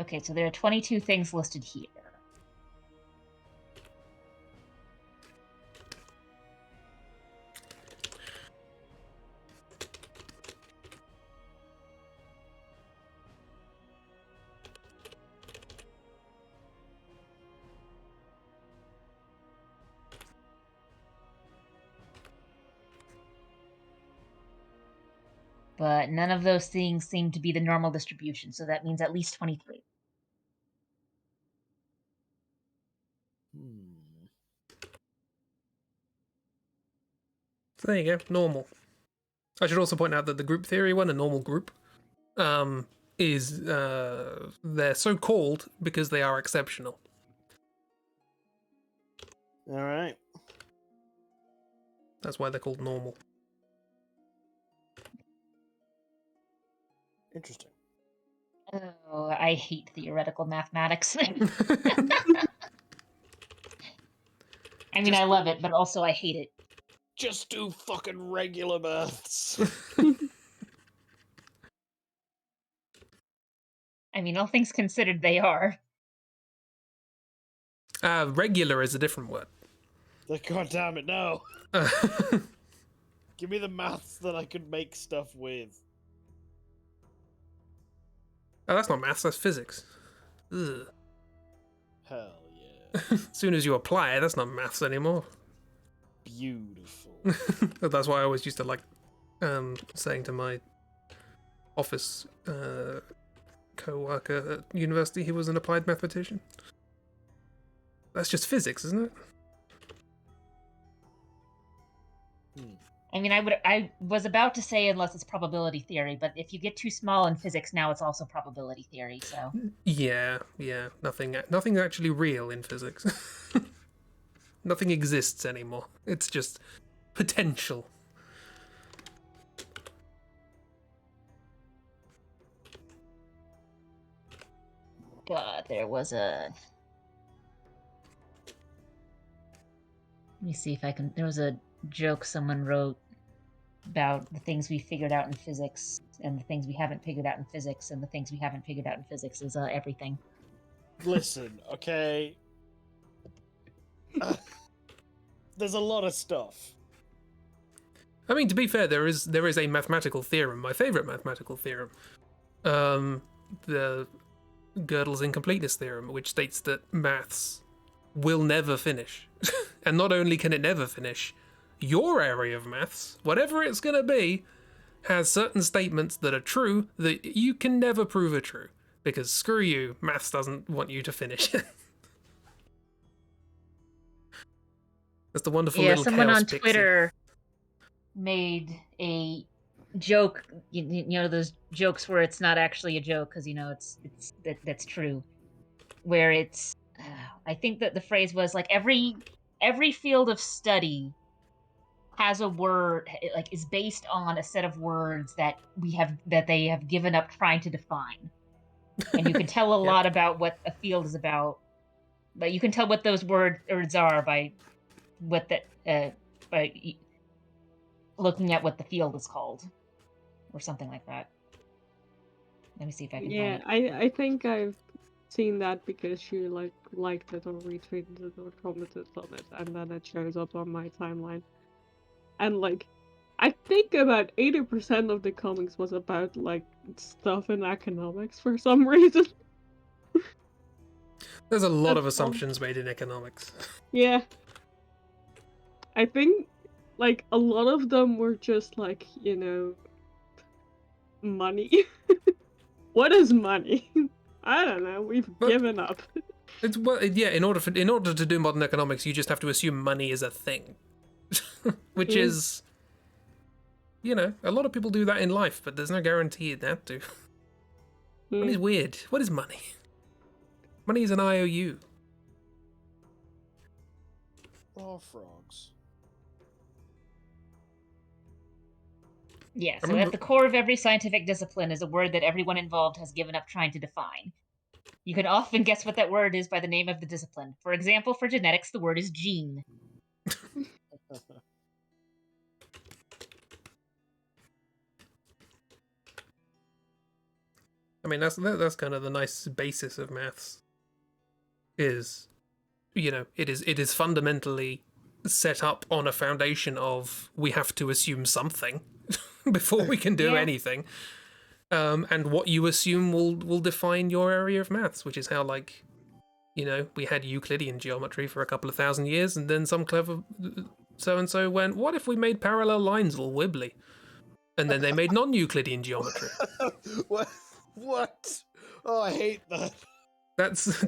Okay, so there are 22 things listed here. But none of those things seem to be the normal distribution, so that means at least 23. So there you go, normal. I should also point out that the group theory one, a normal group, is they're so called because they are exceptional. All right. That's why they're called normal. Interesting. Oh, I hate theoretical mathematics. I mean, I love it, but also I hate it. Just do fucking regular maths. I mean, all things considered, they are. Regular is a different word. God damn it, no. Give me the maths that I can make stuff with. Oh, that's not maths, that's physics. Ugh. Hell yeah. As soon as you apply it, that's not maths anymore. Beautiful. That's why I always used to like saying to my office co-worker at university he was an applied mathematician. That's just physics, isn't it? I mean, I was about to say unless it's probability theory, but if you get too small in physics now, it's also probability theory. So Yeah. Nothing actually real in physics. Nothing exists anymore. It's just potential. God, there was a. Let me see if I can. There was a joke someone wrote about the things we figured out in physics and the things we haven't figured out in physics, and the things we haven't figured out in physics is everything. Listen, okay. There's a lot of stuff. I mean, to be fair, there is a mathematical theorem, my favorite mathematical theorem, the Gödel's incompleteness theorem, which states that maths will never finish. And not only can it never finish, your area of maths, whatever it's going to be, has certain statements that are true that you can never prove are true. Because screw you, maths doesn't want you to finish it. That's the wonderful little someone chaos on pixie. Twitter made a joke. You know those jokes where it's not actually a joke because that's true. Where it's, I think that the phrase was like every field of study has a word, like is based on a set of words that they have given up trying to define, and you can tell a lot about what a field is about, but you can tell what those words are by what that by looking at what the field is called, or something like that. Let me see if I can Yeah, find it. I think I've seen that because she liked it or retweeted it or commented on it, and then it shows up on my timeline. And like, I think about 80% of the comics was about like stuff in economics for some reason. There's a lot of That's all. assumptions made in economics. Yeah. I think like a lot of them were just like, money. What is money? I don't know. We've given up. It's yeah. In order to do modern economics, you just have to assume money is a thing, which is, a lot of people do that in life, but there's no guarantee you'd have to. Money's weird. What is money? Money is an IOU. Oh, frogs. Yeah, so at the core of every scientific discipline is a word that everyone involved has given up trying to define. You can often guess what that word is by the name of the discipline. For example, for genetics, the word is gene. I mean, that's kind of the nice basis of maths. Is, it is fundamentally set up on a foundation of we have to assume something before we can do anything. And what you assume will define your area of maths, which is how, like, we had Euclidean geometry for a couple of thousand years, and then some clever so-and-so went, what if we made parallel lines all wibbly? And then they made non-Euclidean geometry. What? Oh, I hate that. That's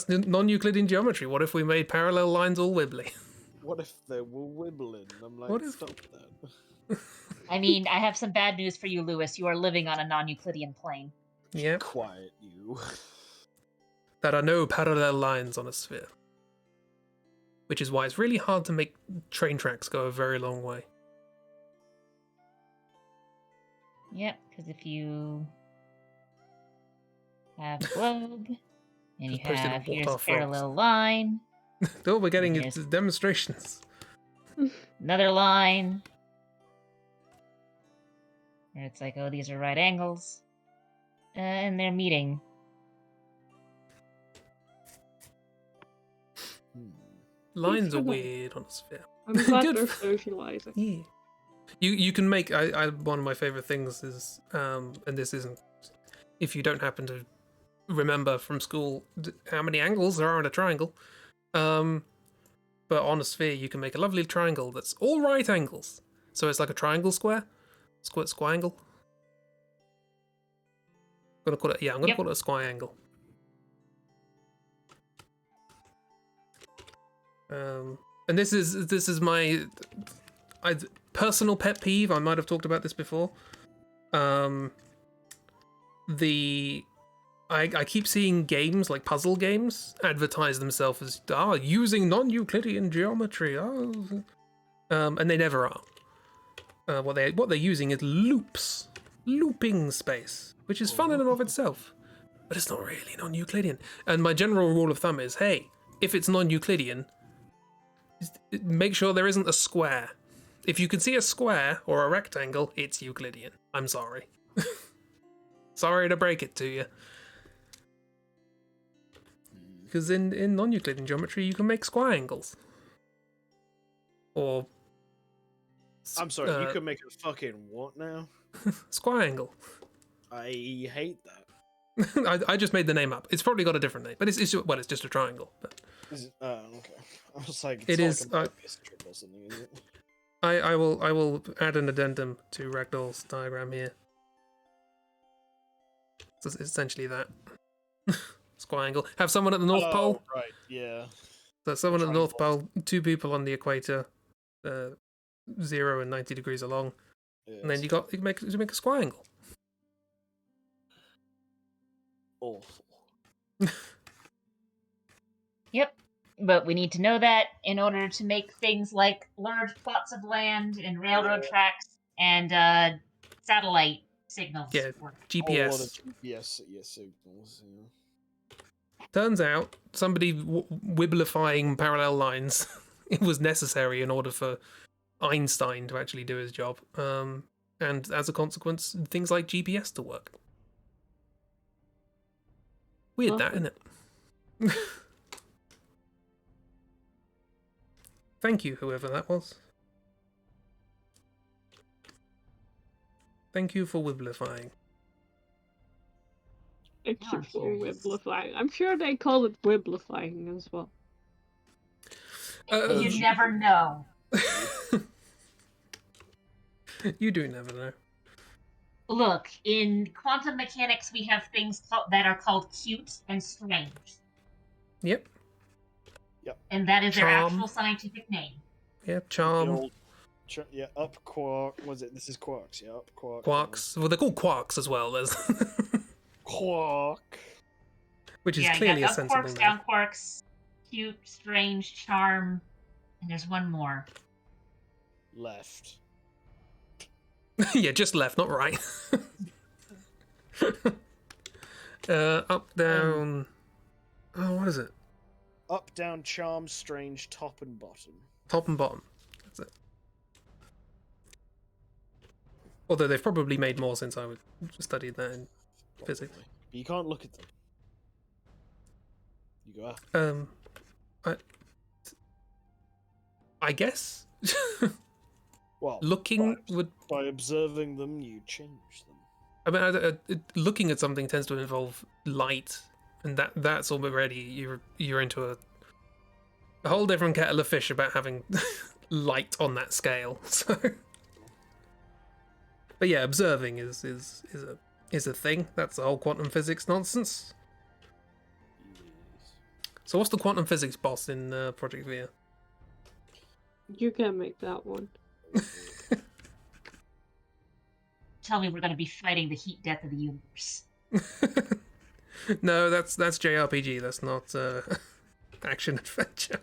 non-Euclidean geometry. What if we made parallel lines all wibbly? What if they were wibbling? I'm like, What if... stop that. I mean, I have some bad news for you, Lewis. You are living on a non-Euclidean plane. Yeah. Quiet, you. There are no parallel lines on a sphere. Which is why it's really hard to make train tracks go a very long way. Yep, because if you have a globe, and you have, here's a parallel line. Oh, we're getting demonstrations. Another line. And it's like, oh, these are right angles. And they're meeting. Lines are weird on a sphere. I'm glad they're socializing. Yeah. You can make, one of my favorite things is, and this isn't, if you don't happen to remember from school how many angles there are in a triangle, but on a sphere you can make a lovely triangle that's all right angles. So it's like a triangle square, squangle. I'm gonna call it a squangle. And this is my personal pet peeve. I might have talked about this before. I keep seeing games like puzzle games advertise themselves as using non-Euclidean geometry. And they never are. What they're using is looping space, which is fun in and of itself. but it's not really non-Euclidean. And my general rule of thumb is, hey, if it's non-Euclidean, make sure there isn't a square. If you can see a square or a rectangle, it's Euclidean. I'm sorry. Sorry to break it to you. Because in non-Euclidean geometry, you can make square angles. Or... I'm sorry, you can make a fucking what now? square angle. I hate that. I just made the name up. It's probably got a different name, but it's just a triangle. But Is it, okay. I was like, it it's is. not like a strip or something, is it? I will add an addendum to Ragdoll's diagram here. So it's essentially that square angle. Have someone at the North Pole. Right, yeah. So someone at the North Triangle. Pole, 2 people on the equator, 0 and 90 degrees along, and then you can make a square angle. Awful. Yep. But we need to know that in order to make things like large plots of land and railroad tracks and satellite signals Yeah, work. GPS. A lot of GPS signals. Yeah. Turns out somebody wibblifying parallel lines it was necessary in order for Einstein to actually do his job, and as a consequence, things like GPS to work. Weird, that, isn't it? Thank you, whoever that was. Thank you for wibblifying. Thank you I'm for curious. wibblifying. I'm sure they call it wibblifying as well. You never know. You do never know. Look, in quantum mechanics, we have things that are called cute and strange. Yep. And that is their Charm. actual scientific name. Yep. The Charm. old up quark. Was it? This is quarks. Yeah, up quark. Quarks. Well, they're called quarks as well. There's Quark. which is Yeah, clearly you a got up sensible quarks, name. down quarks, cute, strange, charm, and there's one more. Left. Yeah, just left, not right. Up, down. Oh, what is it? Up, down, charm, strange, top and bottom. Top and bottom. That's it. Although they've probably made more since I studied that in physics. Probably. But you can't look at them. You go up. I guess Well, looking would. by observing them, you change them. I mean, looking at something tends to involve light, and that's already you're into a whole different kettle of fish about having light on that scale. So, but yeah, observing is a thing. That's the whole quantum physics nonsense. Yes. So what's the quantum physics boss in Project Via? You can make that one. Tell me we're going to be fighting the heat death of the universe. No, that's JRPG. That's not action adventure.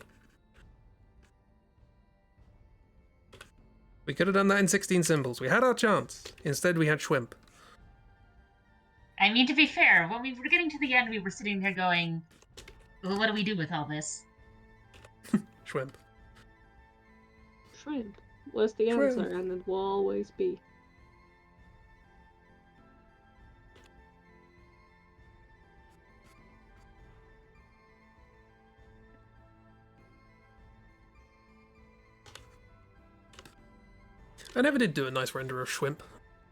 We could have done that in 16 symbols. We had our chance. Instead, we had Schwimp. I mean, to be fair, when we were getting to the end, we were sitting there going, well, what do we do with all this? Schwimp. Shrimp was the Shrimp. answer, and it will always be. I never did do a nice render of Schwimp.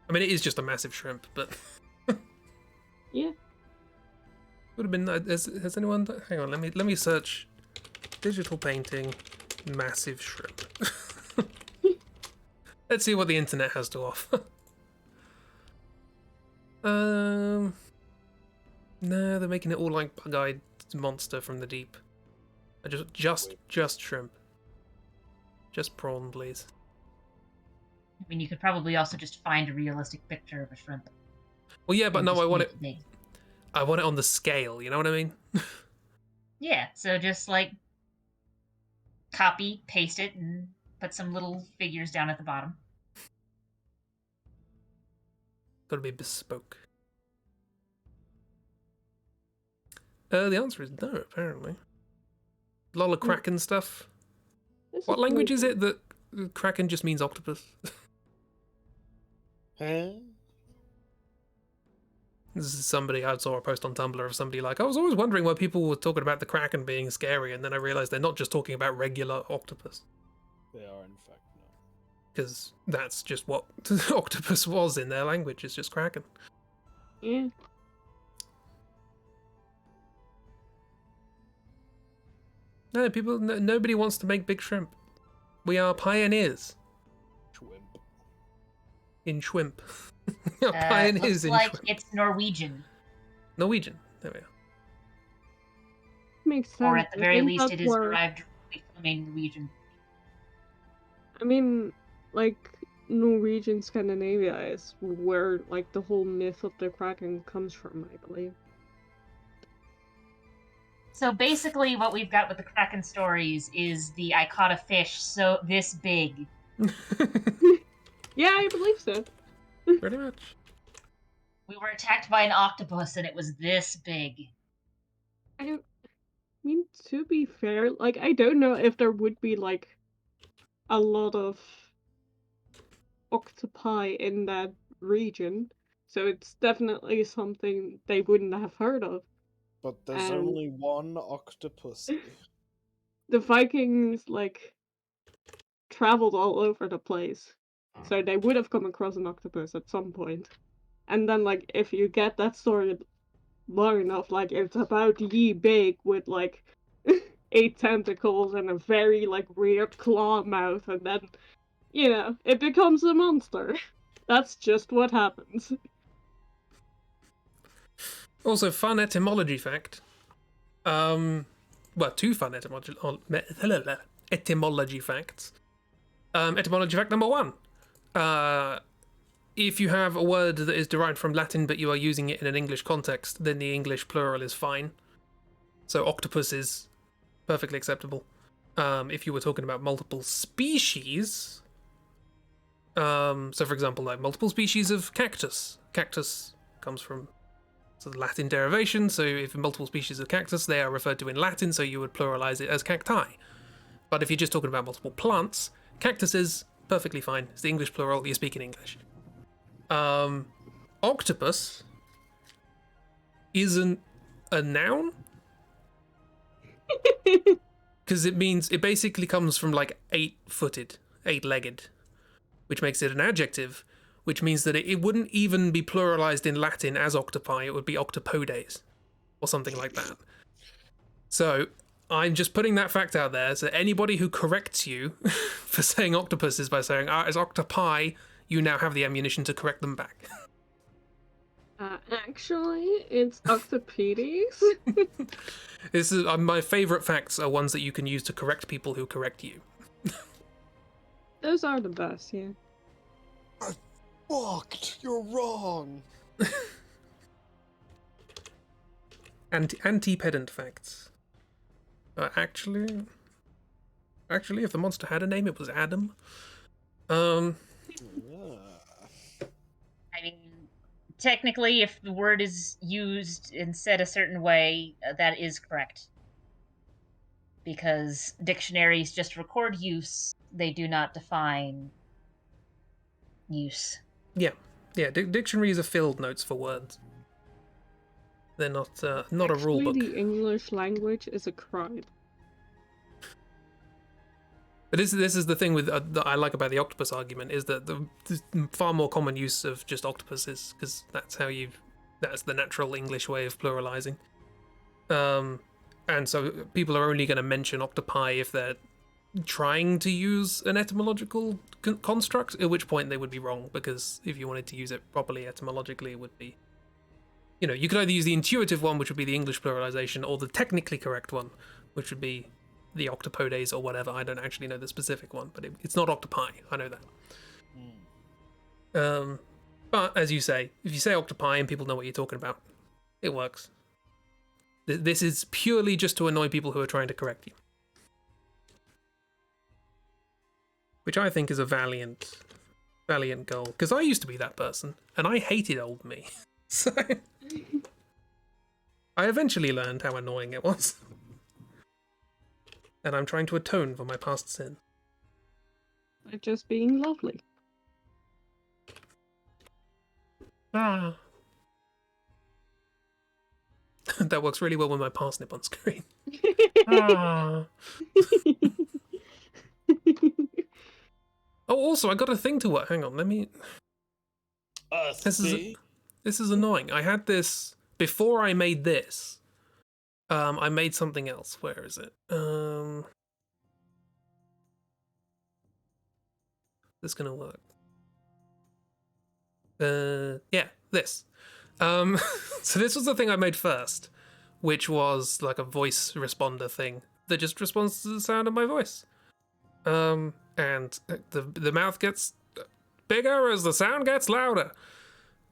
I mean, it is just a massive shrimp, but Yeah. would have been. Has anyone? Hang on, let me search. Digital painting, massive shrimp. Let's see what the internet has to offer. No, they're making it all like bug-eyed monster from the deep. Just shrimp. Just prawn, please. I mean, you could probably also just find a realistic picture of a shrimp. Well, yeah, but and no, just I want make it. big. I want it on the scale. You know what I mean? Yeah, so just like copy, paste it, and put some little figures down at the bottom. Gotta be bespoke. The answer is no, apparently. A lot of Kraken stuff. This What language is really it that Kraken just means octopus? Huh? This is somebody, I saw a post on Tumblr of somebody like, I was always wondering why people were talking about the Kraken being scary, and then I realized they're not just talking about regular octopus. They are, in fact, no. Because that's just what octopus was in their language, it's just Kraken. Yeah. No, nobody wants to make big shrimp. We are pioneers Shrimp. in shrimp. We are pioneers Looks in like shrimp. it's Norwegian, Norwegian. There we are. Makes sense. or at the I very think least, that's it is where- derived from a Norwegian. I mean, like, Norwegian Scandinavia is where, like, the whole myth of the Kraken comes from, I believe. So basically, what we've got with the Kraken stories is I caught a fish so this big. Yeah, I believe so. Pretty much. We were attacked by an octopus, and it was this big. I mean, to be fair, like, I don't know if there would be, like, a lot of octopi in that region, so it's definitely something they wouldn't have heard of. But there's And- only one octopus. The Vikings, like, traveled all over the place, so they would have come across an octopus at some point. And then, like, if you get that story long enough, like, it's about ye big with, like, 8 tentacles and a very, like, weird claw mouth, and then, you know, it becomes a monster. That's just what happens. Also, fun etymology fact. Well, two fun etymology facts. Etymology fact number 1. If you have a word that is derived from Latin but you are using it in an English context, then the English plural is fine. So octopus is perfectly acceptable. If you were talking about multiple species, so for example, like multiple species of cactus. Cactus comes from the Latin derivation, so if multiple species of cactus, they are referred to in Latin, so you would pluralize it as cacti. But if you're just talking about multiple plants, cactus is perfectly fine. It's the English plural, you speak in English. Octopus isn't a noun, because it basically comes from like 8-footed, 8-legged, which makes it an adjective, which means that it wouldn't even be pluralized in Latin as octopi, it would be octopodes, or something like that. So, I'm just putting that fact out there, so anybody who corrects you for saying octopuses by saying, it's octopi, you now have the ammunition to correct them back. Actually, it's octopedes. This is my favorite facts are ones that you can use to correct people who correct you. Those are the best, yeah. Fucked! You're wrong! Anti-pedant facts. Actually, if the monster had a name, it was Adam. Yeah. I mean, technically, if the word is used and said a certain way, that is correct. Because dictionaries just record use, they do not define use. Yeah. Dictionaries are field notes for words. They're not a rule book. The English language is a crime. But this is the thing with that I like about the octopus argument is that the far more common use of just octopuses, because that's the natural English way of pluralizing. And so people are only going to mention octopi if they're trying to use an etymological construct, at which point they would be wrong, because if you wanted to use it properly etymologically, it would be, you could either use the intuitive one, which would be the English pluralization, or the technically correct one, which would be the octopodes or whatever. I don't actually know the specific one, but it's not octopi. I know that. But as you say, if you say octopi and people know what you're talking about, it works. This is purely just to annoy people who are trying to correct you. Which I think is a valiant goal. Because I used to be that person, and I hated old me. So I eventually learned how annoying it was. And I'm trying to atone for my past sin. By just being lovely. Ah. That works really well with my parsnip on screen. Ah. Oh, also, I got a thing to work. Hang on, let me... This is annoying. I had this... Before I made this, I made something else. Where is it? This gonna work. Yeah, this. So this was the thing I made first, which was like a voice responder thing that just responds to the sound of my voice. And the mouth gets bigger as the sound gets louder.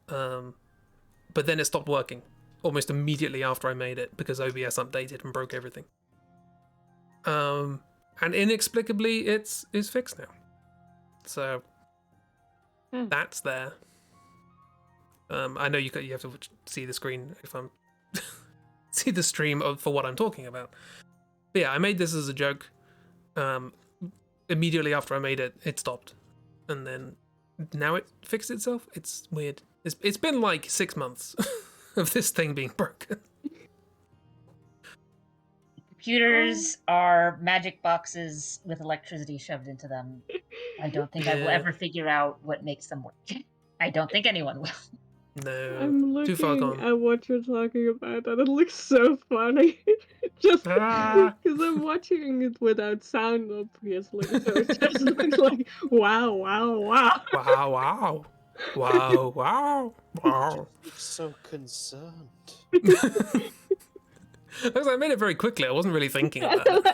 But then it stopped working almost immediately after I made it because OBS updated and broke everything. And inexplicably, it's fixed now. So that's there. I know you have to see the screen if I'm see the stream for what I'm talking about. But yeah, I made this as a joke. Immediately after I made it, it stopped, and then now it fixed itself. It's weird. It's been like 6 months of this thing being broken. Computers are magic boxes with electricity shoved into them. I don't think I will ever figure out what makes them work. I don't think anyone will. No, I'm too far looking gone. at what you're talking about, and it looks so funny. Just because I'm watching it without sound, obviously, so it just looks like wow, wow, wow. Wow, wow. Wow, wow, wow. You're so concerned. Because I made it very quickly. I wasn't really thinking about it.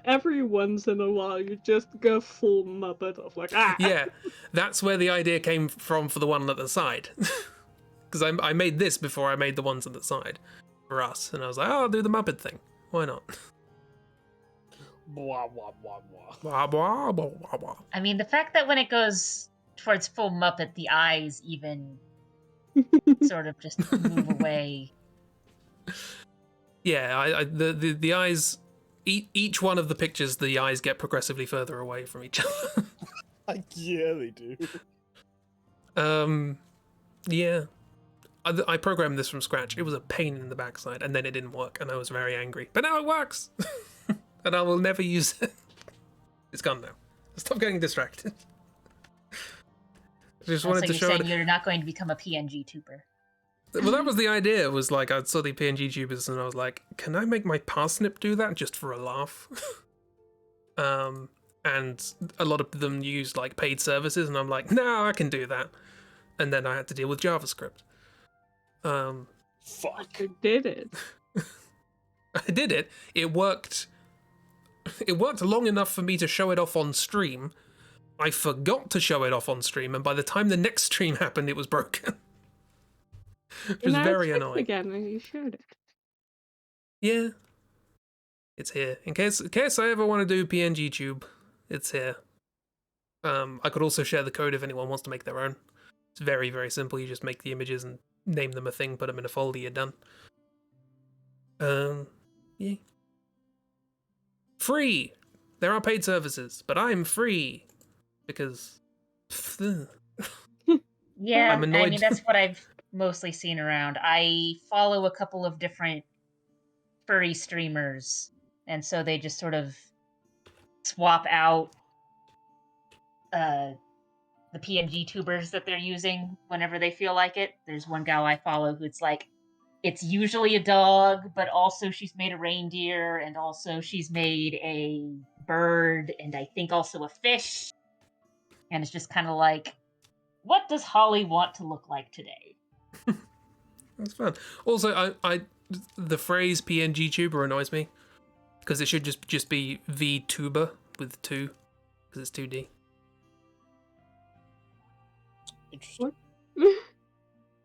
Every once in a while, you just go full Muppet of like, ah! Yeah, that's where the idea came from for the one at the side. Because I made this before I made the ones at the side for us. And I was like, oh, I'll do the Muppet thing. Why not? Blah, blah, blah, blah. Blah, blah, blah, blah, blah. I mean, the fact that when it goes towards full Muppet, the eyes even sort of just move away. Yeah, the eyes... Each one of the pictures, the eyes get progressively further away from each other. Yeah, they do. Yeah. I programmed this from scratch. It was a pain in the backside, and then it didn't work, and I was very angry. But now it works! And I will never use it. It's gone now. Stop getting distracted. I just wanted to show it. You're not going to become a PNG tuber. Well, that was the idea. Was like I saw the PNG tubers and I was like, can I make my parsnip do that just for a laugh? And a lot of them used like paid services, and I'm like, no, I can do that. And then I had to deal with JavaScript. Fuck. You did it. I did it. It worked. It worked long enough for me to show it off on stream. I forgot to show it off on stream, and by the time the next stream happened, it was broken. It was very annoying. Again, and you showed it. Yeah, it's here. In case I ever want to do PNG Tube, it's here. I could also share the code if anyone wants to make their own. It's very, very simple. You just make the images and name them a thing, put them in a folder, you're done. Yeah. Free! There are paid services, but I'm free. Because... Yeah, I'm annoyed. I mean, that's what I've mostly seen around. I follow a couple of different furry streamers, and so they just sort of swap out the PNG tubers that they're using whenever they feel like it. There's one gal I follow who's like, it's usually a dog, but also she's made a reindeer, and also she's made a bird, and I think also a fish. And it's just kind of like, what does Holly want to look like today? That's fun. Also, I the phrase PNG tuber annoys me because it should just be VTuber with 2 because it's 2D. Interesting.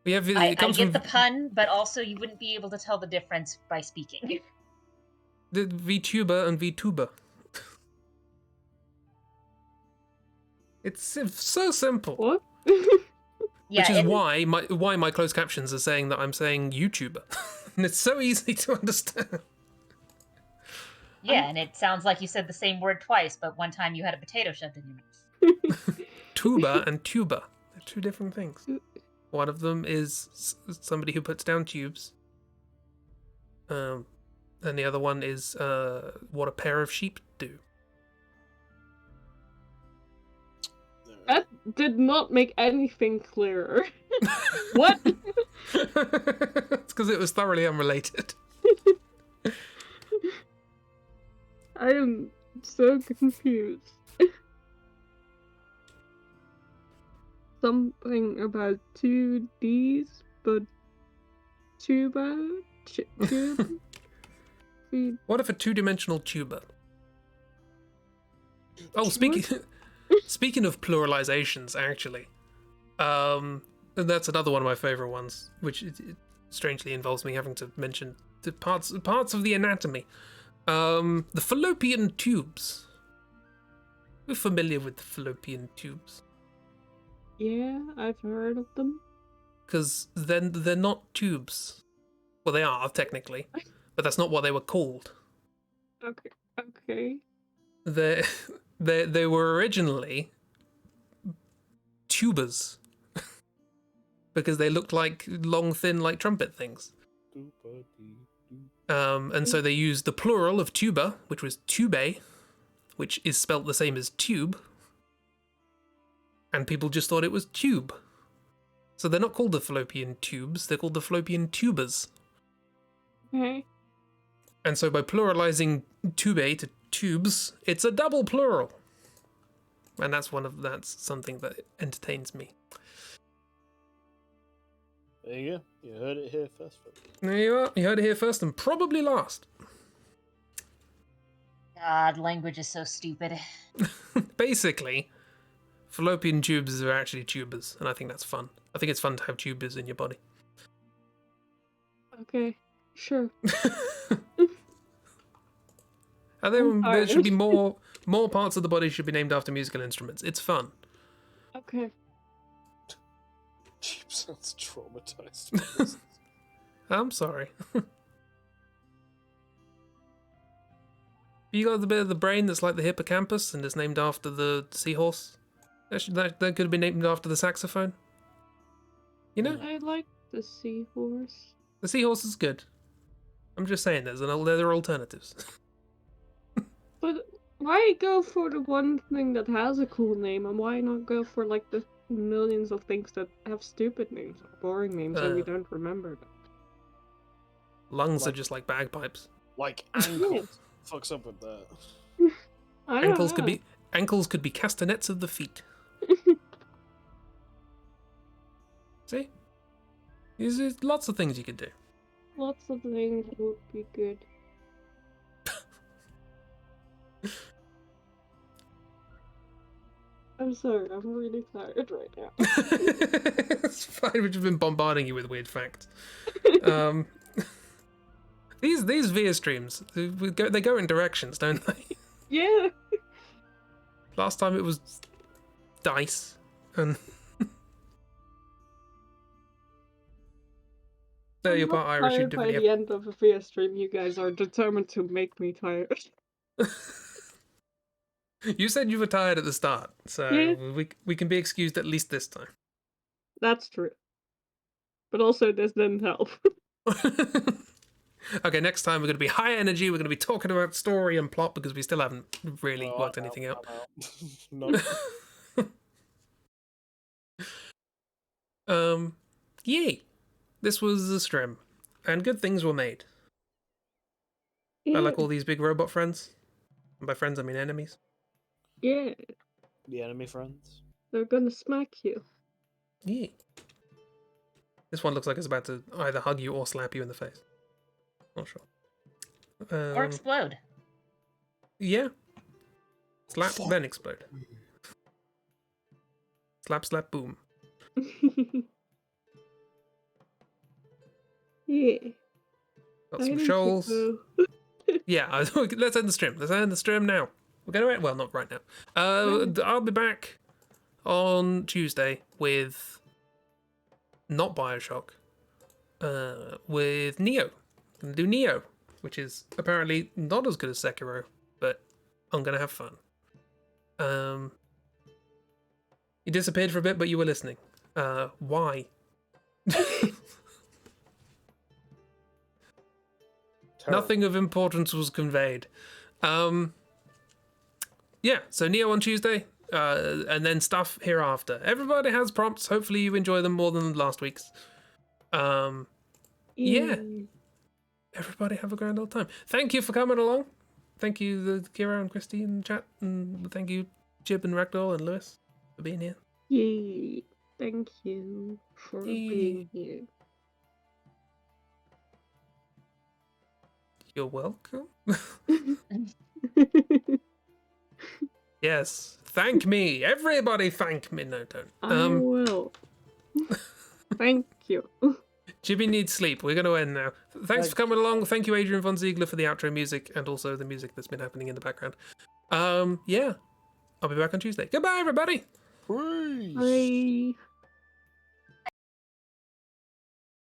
Yeah, I get the pun, but also you wouldn't be able to tell the difference by speaking. The VTuber and VTuber. It's so simple. What? Yeah, Which is and why my closed captions are saying that I'm saying YouTuber. And it's so easy to understand. yeah, and it sounds like you said the same word twice, but one time you had a potato shoved in your mouth. Tuba and tuba. They're two different things. One of them is somebody who puts down tubes. And the other one is what a pair of sheep do. That did not make anything clearer. What? It's because it was thoroughly unrelated. I am so confused. Something about 2Ds, but tuba? Tube? What if a two-dimensional tuba? Oh, speaking of pluralizations, actually, that's another one of my favorite ones, which it strangely involves me having to mention the parts of the anatomy. The fallopian tubes. We're familiar with the fallopian tubes. Yeah, I've heard of them. Because then they're not tubes. Well, they are technically, but that's not what they were called. Okay. They were originally tubers because they looked like long, thin, like trumpet things. And so they used the plural of tuba, which was tubae, which is spelt the same as tube, and people just thought it was tube. So they're not called the fallopian tubes; they're called the fallopian tubers. Okay. And so by pluralizing tubae to tubes, it's a double plural. And that's something that entertains me. There you go. You heard it here first. There you are. You heard it here first and probably last. God, language is so stupid. Basically, fallopian tubes are actually tubers, and I think that's fun. I think it's fun to have tubers in your body. Okay. Sure. There should be more parts of the body should be named after musical instruments. It's fun. Okay. Cheap sounds traumatized. I'm sorry. You got the bit of the brain that's like the hippocampus and is named after the seahorse? That could have been named after the saxophone. You know? I like the seahorse. The seahorse is good. I'm just saying there are alternatives. But why go for the one thing that has a cool name, and why not go for like the millions of things that have stupid names or boring names and we don't remember them? Lungs are just like bagpipes. Like ankles. Fucks up with that. Ankles could be castanets of the feet. See? There's lots of things you could do. Lots of things would be good. I'm sorry, I'm really tired right now. It's fine, we've just been bombarding you with weird facts. These VIA streams, they go in directions, don't they? Yeah. Last time it was dice, and no, you're part Irish. You By the end of a VIA stream, you guys are determined to make me tired. You said you were tired at the start, so yeah. we can be excused at least this time. That's true. But also, this didn't help. Okay, next time we're going to be high energy. We're going to be talking about story and plot because we still haven't really worked anything out. No. Yay! This was the stream, and good things were made. Yeah. I like all these big robot friends. And by friends, I mean enemies. Yeah. The enemy friends. They're gonna smack you. Yeah. This one looks like it's about to either hug you or slap you in the face. Not sure. Or explode. Yeah. Slap, then explode. Slap, slap, boom. Yeah. Got some shoals. Yeah, let's end the stream. Let's end the stream now. We're going to end. Well, not right now. I'll be back on Tuesday with not Bioshock, with Neo. I'm gonna do Neo, which is apparently not as good as Sekiro, but I'm gonna have fun. You disappeared for a bit, but you were listening. Why? Nothing of importance was conveyed. Yeah, so Neo on Tuesday, and then stuff hereafter. Everybody has prompts. Hopefully you enjoy them more than last week's. Yeah. Everybody have a grand old time. Thank you for coming along. Thank you, Kira and Christy in the chat, and thank you, Chib and Ragdoll and Lewis for being here. Yay. Thank you for being here. You're welcome. Yes. Thank me. Everybody thank me. No, don't. I will. Thank you. Chibi needs sleep. We're going to end now. Thanks for coming along. Thank you, Adrian von Ziegler, for the outro music and also the music that's been happening in the background. Yeah. I'll be back on Tuesday. Goodbye, everybody. Peace. Bye.